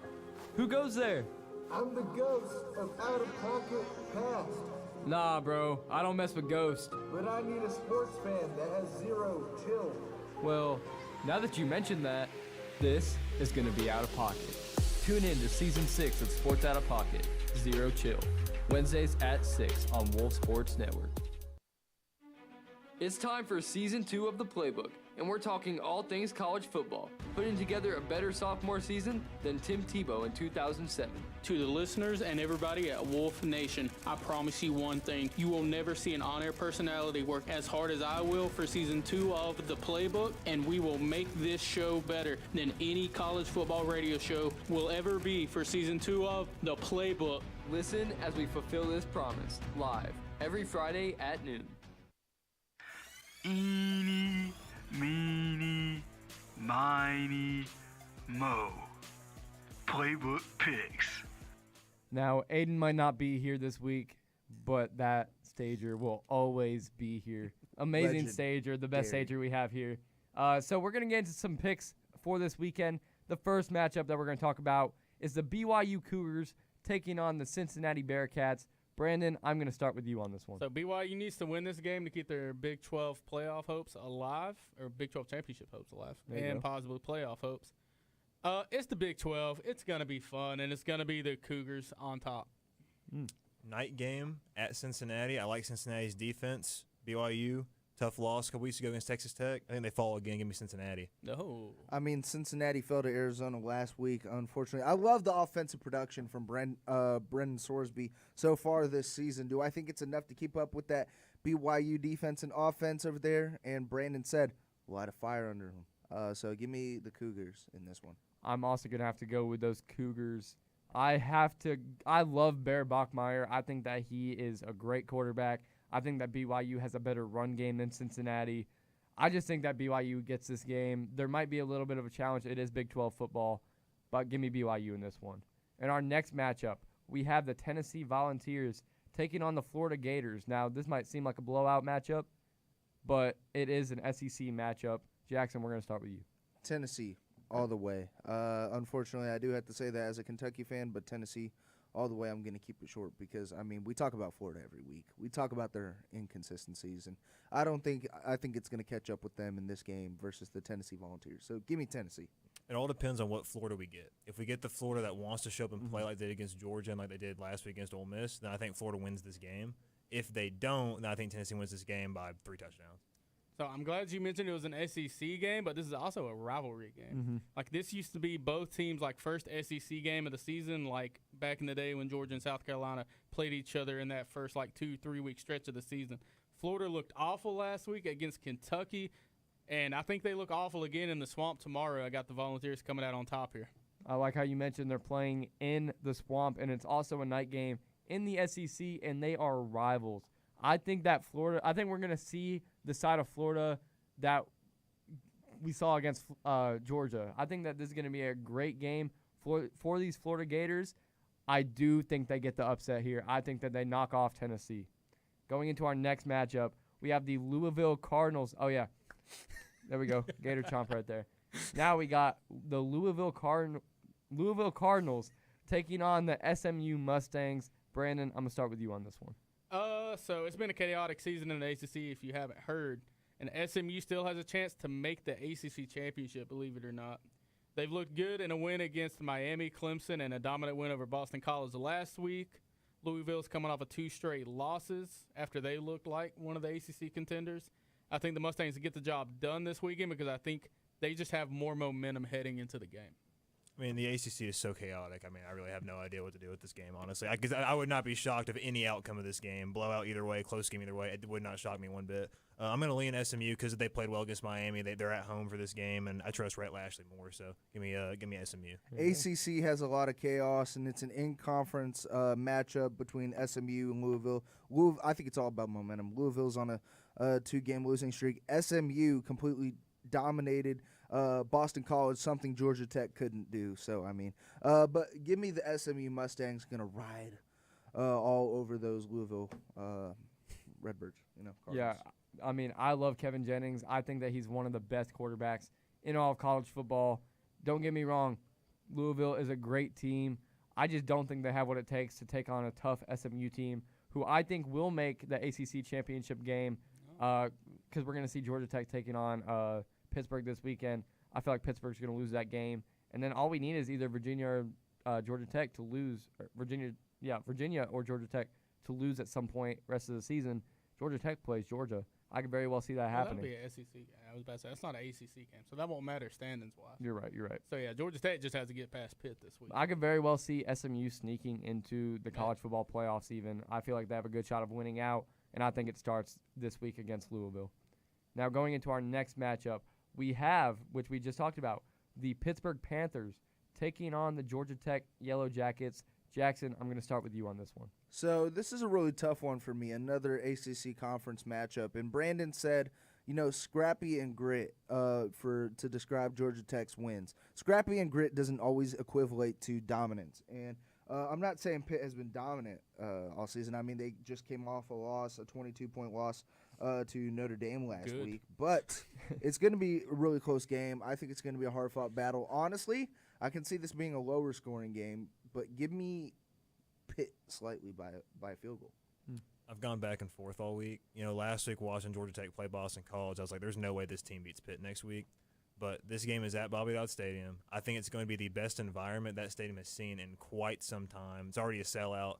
Who goes there? I'm the ghost of Out of Pocket Past, Nah, bro. I don't mess with ghosts. but I need a sports fan that has zero chill. Well, now that you mentioned that, this is going to be Out of Pocket. Tune in to Season 6 of Sports Out of Pocket, Zero Chill, Wednesdays at 6 on Wolf Sports Network. It's time for Season 2 of the Playbook, and we're talking all things college football, putting together a better sophomore season than Tim Tebow in 2007. To the listeners and everybody at Wolf Nation, I promise you one thing. You will never see an on-air personality work as hard as I will for Season 2 of the Playbook, and we will make this show better than any college football radio show will ever be for Season 2 of the Playbook. Listen as we fulfill this promise, live, every Friday at noon. Eeny, meeny, miny, mo. Playbook picks. Now, Aiden might not be here this week, but that stager will always be here. Amazing Legend. stager, the best Gary. stager we have here. So we're going to get into some picks for this weekend. The first matchup that we're going to talk about is the BYU Cougars taking on the Cincinnati Bearcats. Brandon, I'm going to start with you on this one. So BYU needs to win this game to keep their Big 12 playoff hopes alive, or Big 12 championship hopes alive, There you and go. possibly playoff hopes. It's the Big 12. It's going to be fun, and it's going to be the Cougars on top. Night game at Cincinnati. I like Cincinnati's defense. BYU, tough loss a couple weeks ago against Texas Tech. I think they fall again. Give me Cincinnati. No. I mean, Cincinnati fell to Arizona last week, unfortunately. I love the offensive production from Brendan Sorsby so far this season. Do I think it's enough to keep up with that BYU defense and offense over there? And Brandon said, light a fire under them. So give me the Cougars in this one. I'm also going to have to go with those Cougars. I love Bear Bachmeier. I think that he is a great quarterback. I think that BYU has a better run game than Cincinnati. I just think that BYU gets this game. There might be a little bit of a challenge. It is Big 12 football, but give me BYU in this one. In our next matchup, we have the Tennessee Volunteers taking on the Florida Gators. Now, this might seem like a blowout matchup, but it is an SEC matchup. Jackson, we're going to start with you. Tennessee, all the way. Unfortunately, I do have to say that as a Kentucky fan, but Tennessee, all the way. I'm going to keep it short because, I mean, we talk about Florida every week. We talk about their inconsistencies, and I think it's going to catch up with them in this game versus the Tennessee Volunteers. So give me Tennessee. It all depends on what Florida we get. If we get the Florida that wants to show up and play like they did against Georgia and like they did last week against Ole Miss, then I think Florida wins this game. If they don't, then I think Tennessee wins this game by 3 touchdowns. So I'm glad you mentioned it was an SEC game, but this is also a rivalry game. Mm-hmm. Like, this used to be both teams' like first SEC game of the season, like back in the day when Georgia and South Carolina played each other in that first like 2-3 week stretch of the season. Florida looked awful last week against Kentucky, and I think they look awful again in the Swamp tomorrow. I got the Volunteers coming out on top here. I like how you mentioned they're playing in the Swamp, and it's also a night game in the SEC, and they are rivals. I think we're going to see the side of Florida that we saw against Georgia. I think that this is going to be a great game for these Florida Gators. I do think they get the upset here. I think that they knock off Tennessee. Going into our next matchup, we have the Louisville Cardinals. Oh, yeah. There we go. Gator chomp right there. Now we got the Louisville Cardinals taking on the SMU Mustangs. Brandon, I'm going to start with you on this one. So it's been a chaotic season in the ACC, if you haven't heard. And SMU still has a chance to make the ACC championship, believe it or not. They've looked good in a win against Miami, Clemson, and a dominant win over Boston College last week. Louisville's coming off of 2 straight losses after they looked like one of the ACC contenders. I think the Mustangs get the job done this weekend because I think they just have more momentum heading into the game. I mean, the ACC is so chaotic. I mean, I really have no idea what to do with this game, honestly. Because I would not be shocked if any outcome of this game, blowout either way, close game either way, it would not shock me one bit. I'm going to lean SMU because they played well against Miami. They're at home for this game, and I trust Rhett Lashley more. So give me SMU. ACC has a lot of chaos, and it's an in-conference matchup between SMU and Louisville. I think it's all about momentum. Louisville's on a 2-game losing streak. SMU completely dominated Boston College, something Georgia Tech couldn't do. So, I mean, but give me the SMU Mustangs going to ride all over those Louisville Redbirds. Cardinals. Yeah, I mean, I love Kevin Jennings. I think that he's one of the best quarterbacks in all of college football. Don't get me wrong, Louisville is a great team. I just don't think they have what it takes to take on a tough SMU team who I think will make the ACC championship game because we're going to see Georgia Tech taking on Pittsburgh this weekend. I feel like Pittsburgh's going to lose that game. And then all we need is either Virginia or Georgia Tech to lose. Virginia or Georgia Tech to lose at some point rest of the season. Georgia Tech plays Georgia. I could very well see that happening. That'll be an SEC game. I was about to say, that's not an ACC game, so that won't matter standings-wise. You're right. So, yeah, Georgia Tech just has to get past Pitt this week. I could very well see SMU sneaking into the college football playoffs even. I feel like they have a good shot of winning out, and I think it starts this week against Louisville. Now, going into our next matchup, we have, which we just talked about, the Pittsburgh Panthers taking on the Georgia Tech Yellow Jackets. Jackson, I'm going to start with you on this one. So this is a really tough one for me, another ACC conference matchup. And Brandon said, scrappy and grit to describe Georgia Tech's wins. Scrappy and grit doesn't always equivalent to dominance. And I'm not saying Pitt has been dominant all season. I mean, they just came off a 22-point loss to Notre Dame last week. But it's going to be a really close game. I think it's going to be a hard-fought battle. Honestly, I can see this being a lower-scoring game, but give me Pitt slightly by a field goal. I've gone back and forth all week. Last week watching Georgia Tech play Boston College, I was like, there's no way this team beats Pitt next week. But this game is at Bobby Dodd Stadium. I think it's going to be the best environment that stadium has seen in quite some time. It's already a sellout.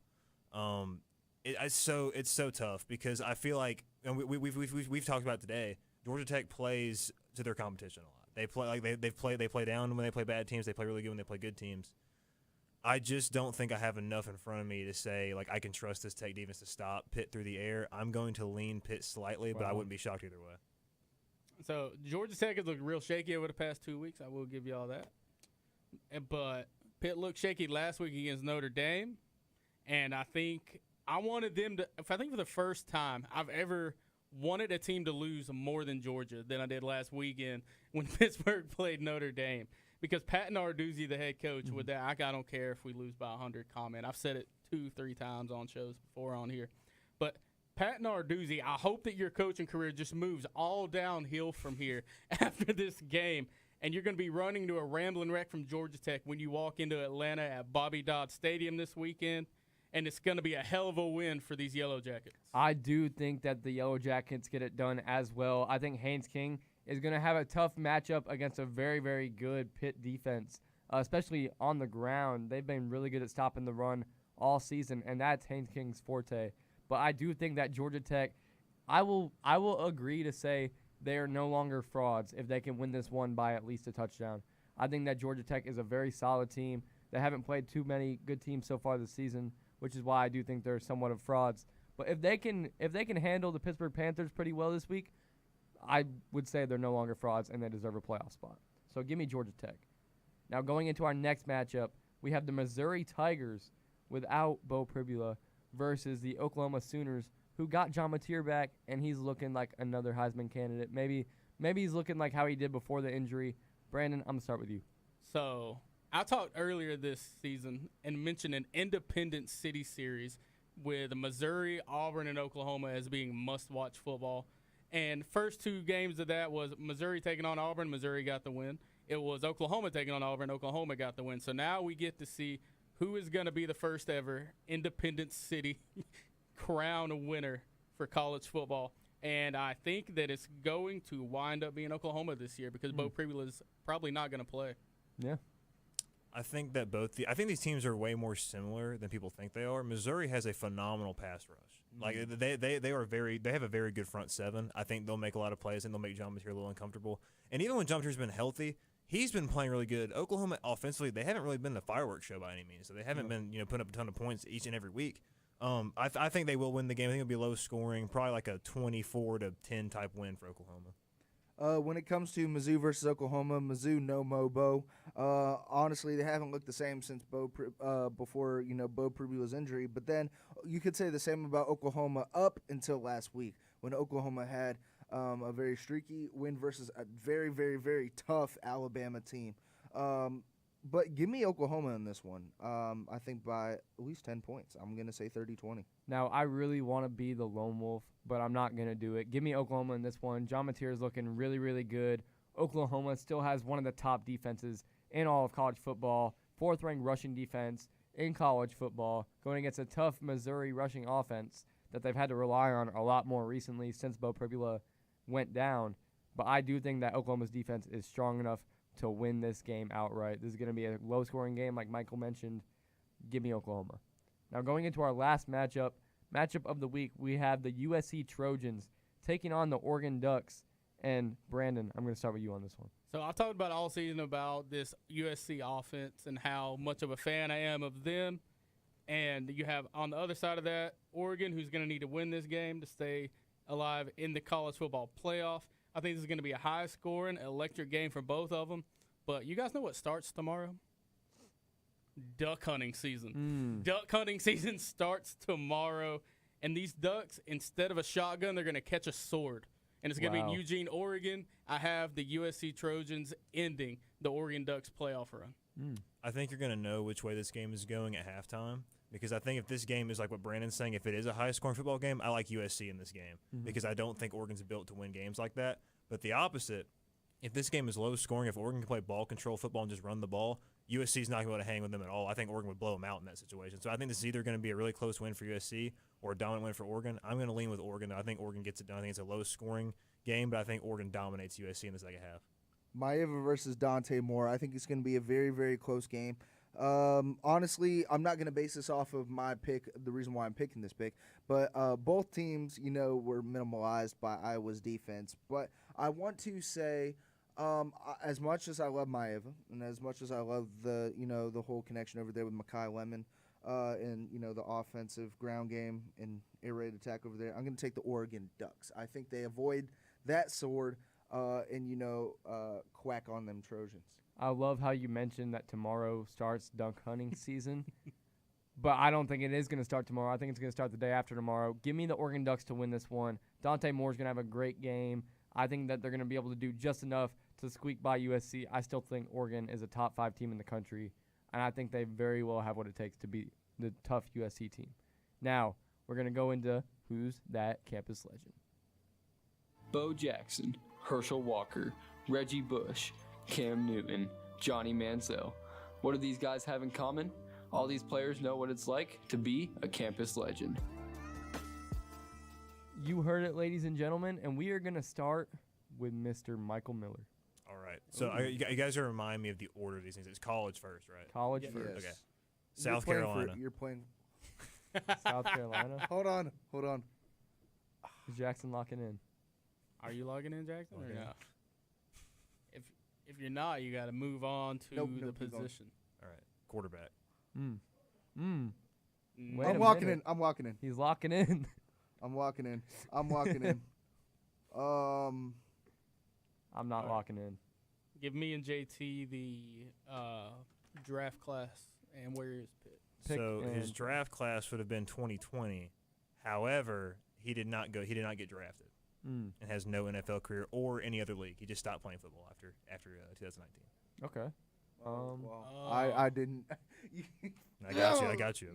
It's so tough because I feel like, and we've talked about today, Georgia Tech plays to their competition a lot. They play they play down when they play bad teams. They play really good when they play good teams. I just don't think I have enough in front of me to say I can trust this Tech defense to stop Pitt through the air. I'm going to lean Pitt slightly, but I wouldn't be shocked either way. So Georgia Tech has looked real shaky over the past 2 weeks. I will give you all that. But Pitt looked shaky last week against Notre Dame, and I think I wanted them to. I think for the first time I've ever wanted a team to lose more than Georgia than I did last weekend when Pittsburgh played Notre Dame. Because Pat Narduzzi, the head coach, with that, I don't care if we lose by 100 comment. I've said it 2-3 times on shows before on here. But Pat Narduzzi, I hope that your coaching career just moves all downhill from here after this game. And you're going to be running to a rambling wreck from Georgia Tech when you walk into Atlanta at Bobby Dodd Stadium this weekend. And it's going to be a hell of a win for these Yellow Jackets. I do think that the Yellow Jackets get it done as well. I think Haynes King is going to have a tough matchup against a very, very good Pitt defense, especially on the ground. They've been really good at stopping the run all season, and that's Haynes King's forte. But I do think that Georgia Tech, I will agree to say they are no longer frauds if they can win this one by at least a touchdown. I think that Georgia Tech is a very solid team. They haven't played too many good teams so far this season, which is why I do think they're somewhat of frauds. But if they can handle the Pittsburgh Panthers pretty well this week, I would say they're no longer frauds and they deserve a playoff spot. So give me Georgia Tech. Now going into our next matchup, we have the Missouri Tigers without Bo Pribula versus the Oklahoma Sooners, who got John Mateer back, and he's looking like another Heisman candidate. Maybe he's looking like how he did before the injury. Brandon, I'm going to start with you. So I talked earlier this season and mentioned an independent city series with Missouri, Auburn, and Oklahoma as being must-watch football. And first 2 games of that was Missouri taking on Auburn. Missouri got the win. It was Oklahoma taking on Auburn. Oklahoma got the win. So now we get to see who is going to be the first ever independent city crown winner for college football. And I think that it's going to wind up being Oklahoma this year because Bo Pribula is probably not going to play. Yeah. I think that I think these teams are way more similar than people think they are. Missouri has a phenomenal pass rush. Like they have a very good front seven. I think they'll make a lot of plays and they'll make John Mateer a little uncomfortable. And even when John Mateer's been healthy, he's been playing really good. Oklahoma offensively, they haven't really been the fireworks show by any means. So they haven't been putting up a ton of points each and every week. I think they will win the game. I think it'll be low scoring, probably like a 24-10 type win for Oklahoma. When it comes to Mizzou versus Oklahoma, Mizzou no Bo. Honestly, they haven't looked the same since before Bo Preview's injury. But then you could say the same about Oklahoma up until last week when Oklahoma had a very streaky win versus a very, very, very tough Alabama team. But give me Oklahoma in this one. I think by at least 10 points. I'm going to say 30-20. Now, I really want to be the lone wolf, but I'm not going to do it. Give me Oklahoma in this one. John Mateer is looking really, really good. Oklahoma still has one of the top defenses in all of college football, 4th-ranked rushing defense in college football, going against a tough Missouri rushing offense that they've had to rely on a lot more recently since Bo Pribula went down. But I do think that Oklahoma's defense is strong enough to win this game outright. This is going to be a low-scoring game, like Michael mentioned. Give me Oklahoma. Now, going into our last matchup of the week, we have the USC Trojans taking on the Oregon Ducks. And, Brandon, I'm going to start with you on this one. So I've talked about all season about this USC offense and how much of a fan I am of them. And you have on the other side of that, Oregon, who's going to need to win this game to stay alive in the college football playoff. I think this is going to be a high-scoring, electric game for both of them. But you guys know what starts tomorrow? Duck hunting season. Duck hunting season starts tomorrow. And these ducks, instead of a shotgun, they're going to catch a sword. And it's going to be in Eugene, Oregon. I have the USC Trojans ending the Oregon Ducks playoff run. I think you're going to know which way this game is going at halftime. Because I think if this game is like what Brandon's saying, if it is a high-scoring football game, I like USC in this game. Because I don't think Oregon's built to win games like that. But the opposite, if this game is low-scoring, if Oregon can play ball control football and just run the ball, USC's not going to be able to hang with them at all. I think Oregon would blow them out in that situation. So I think this is either going to be a really close win for USC or a dominant win for Oregon. I'm going to lean with Oregon. I think Oregon gets it done. I think it's a low-scoring game, but I think Oregon dominates USC in the second half. Maeva versus Dante Moore. I think it's going to be a very, very close game. Honestly, I'm not going to base this off of my pick, the reason why I'm picking this pick, but both teams, were minimalized by Iowa's defense. But I want to say, as much as I love Maeva and as much as I love the, the whole connection over there with Makai Lemon and, the offensive ground game and air raid attack over there, I'm going to take the Oregon Ducks. I think they avoid that sword and, quack on them Trojans. I love how you mentioned that tomorrow starts duck hunting season, but I don't think it is going to start tomorrow. I think it's going to start the day after tomorrow. Give me the Oregon Ducks to win this one. Dante Moore's going to have a great game. I think that they're going to be able to do just enough to squeak by USC. I still think Oregon is a top 5 team in the country, and I think they very well have what it takes to beat the tough USC team. Now, we're going to go into who's that campus legend. Bo Jackson, Herschel Walker, Reggie Bush, Cam Newton, Johnny Manziel. What do these guys have in common? All these players know what it's like to be a campus legend. You heard it, ladies and gentlemen, and we are going to start with Mr. Michael Miller. All right. So you guys are remind me of the order of these things. It's college first, right? College first. Okay. South Carolina. You're playing. South Carolina. Hold on. Is Jackson locking in? Are you logging in, Jackson, or Okay. no? If you're not, you got to move on to the position. All right. Quarterback. Wait I'm a walking minute. in. I'm walking in. He's locking in. I'm walking in. I'm not locking in. Give me and JT the draft class and where his pick. So his draft class would have been 2020. However, he did not get drafted and has no NFL career or any other league. He just stopped playing football after 2019. Okay. I didn't. I got you.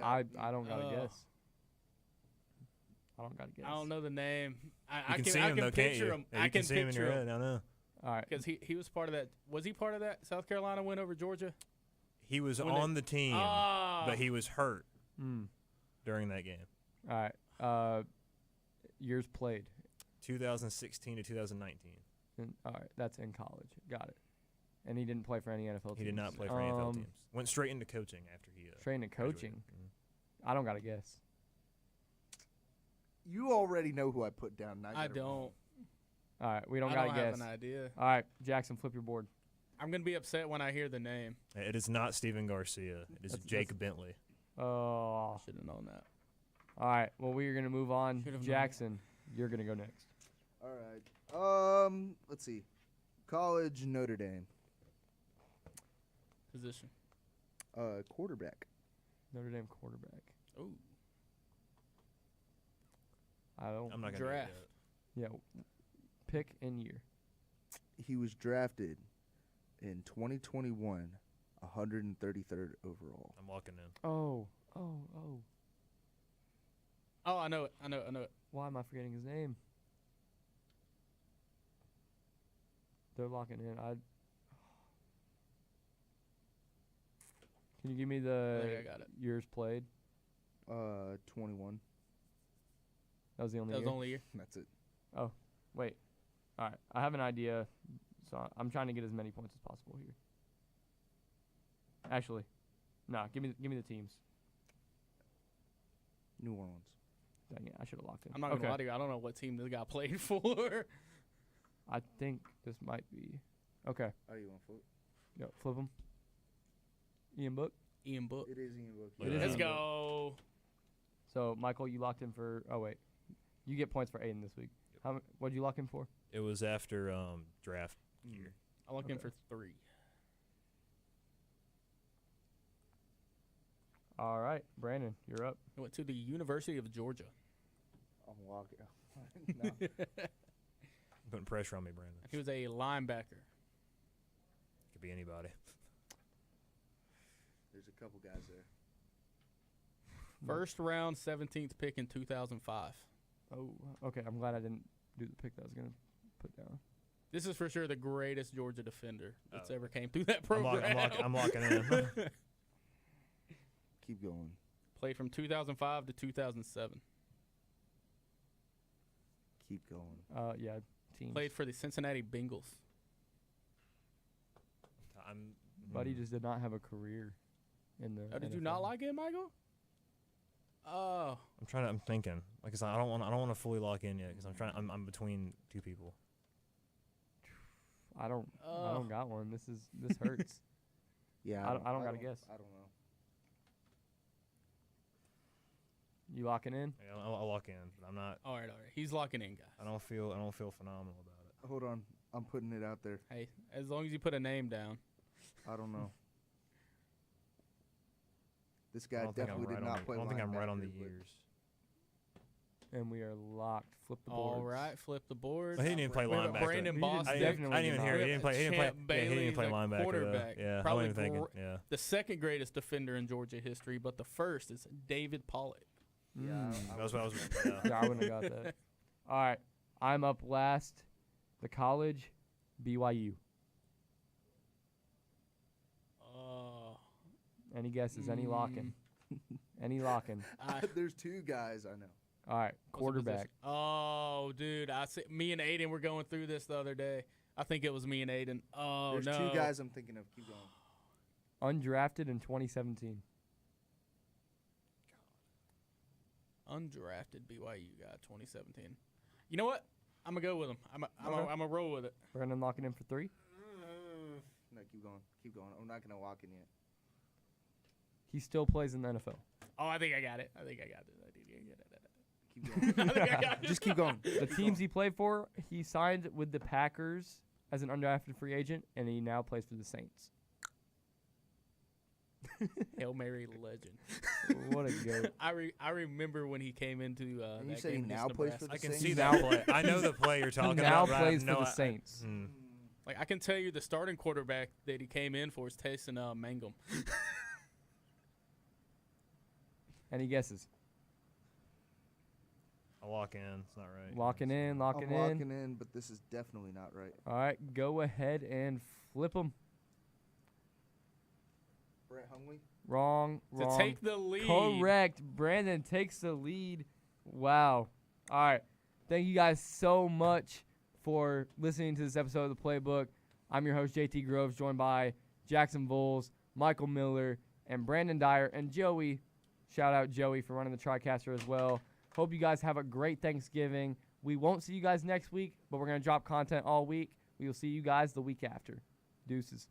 I don't got to guess. I don't got to guess. I don't know the name. I can see him, though, can't you? Him. Yeah, I can see him in your picture head. him. I know. All right. Because he was part of that. Was he part of that South Carolina win over Georgia? He was on the team, but he was hurt during that game. All right. Years played. 2016 to 2019. All right. That's in college. Got it. And he didn't play for any NFL teams. He did not play for any NFL teams. Went straight into coaching after he straight into coaching. I don't got to guess. You already know who I put down. I don't. All right, we don't I got to don't guess. have an idea. All right, Jackson, flip your board. I'm going to be upset when I hear the name. It is not Steven Garcia. It is Jake Bentley. Oh. Should have known that. All right, well, we are going to move on. Should've known. Jackson, you're going to go next. All right. Let's see. College, Notre Dame. Position. Quarterback. Notre Dame quarterback. Ooh. I'm not going to Draft. Yeah, pick and year. He was drafted in 2021, 133rd overall. I'm locking in. Oh. Oh, I know it. Why am I forgetting his name? They're locking in. Can you give me I the think I got it. years played? 21. That was the only That year? was the only year. That's it. Oh, wait. All right. I have an idea, so I'm trying to get as many points as possible here. Actually, no. Give me the teams. New Orleans. Dang it! I should have locked in. I'm not going to lie to you. I don't know what team this guy played for. I think this might be. Okay. Oh, you want to flip? Yo, flip them. Ian Book. Ian Book. It is Ian Book. It is Let's Ian go. So, Michael, you locked in for. Oh wait, you get points for Aiden this week. What'd you lock in for? It was after draft year. I locked in for 3. All right, Brandon, you're up. I went to the University of Georgia. I'm walking. No. Putting pressure on me, Brandon. He was a linebacker. Could be anybody. There's a couple guys there. First round, 17th pick in 2005. Oh, okay. I'm glad I didn't do the pick that I was gonna put down. This is for sure the greatest Georgia defender that's Oh. ever came through that program. I'm locking in. Keep going. Played from 2005 to 2007. Keep going. Yeah, teams. Played for the Cincinnati Bengals. But he just did not have a career in the. Oh, did you NFL. not like it, Michael? Oh, I'm thinking. Like I said, I don't want to fully lock in yet because I'm between two people. I don't got one. This hurts. Yeah. I don't got to guess. I don't know. You locking in? Yeah, I'll lock in, but I'm not. all right. He's locking in, guys. I don't feel phenomenal about it. Hold on. I'm putting it out there. Hey, as long as you put a name down. I don't know. This guy I don't think definitely I'm did right not on play I don't think I'm right on the linebacker, but years. And we are locked. Flip the board. All right, flip the board. Well, he didn't even play We have linebacker. Brandon He Boss. didn't- I didn't even hear it. He didn't play. He didn't play. Champ Yeah, he didn't play Bailey's a linebacker. quarterback. Though. Yeah, Probably I wasn't thinking. Yeah. the second greatest defender in Georgia history, but the first is David Pollock. Yeah, That's what I was. Yeah. Yeah, I wouldn't have got that. All right, I'm up last. The college, BYU. Any guesses? Any locking? Any locking? There's two guys I know. All right, quarterback. Oh, dude, me and Aiden were going through this the other day. I think it was me and Aiden. Oh, There's no. two guys I'm thinking of. Keep going. Undrafted in 2017. Undrafted BYU guy, 2017. You know what? I'm going to go with him. I'm going to roll with it. Brandon locking in for 3. No, keep going. Keep going. I'm not going to walk in yet. He still plays in the NFL. Oh, I think I got it. I did get it. Keep going. I think I got it. Just keep going. The teams he played for, he signed with the Packers as an undrafted free agent, and he now plays for the Saints. Hail Mary legend. What a goat. I remember when he came into And you that said he game now against plays Nebraska. for the I can Saints? see that play. I know the play you're talking He now about. but I have plays for no the i- Saints. Like, I can tell you the starting quarterback that he came in for is Taysom Mangum. Any guesses? I'll lock in. It's not right. Locking in, locking I'm in. locking in, but this is definitely not right. All right, go ahead and flip them. Brett Hundley? Wrong. To take the lead. Correct. Brandon takes the lead. Wow. All right. Thank you guys so much for listening to this episode of the Playbook. I'm your host, JT Groves, joined by Jackson Voles, Michael Miller, and Brandon Dyer, and Joey. Shout out Joey for running the TriCaster as well. Hope you guys have a great Thanksgiving. We won't see you guys next week, but we're going to drop content all week. We will see you guys the week after. Deuces.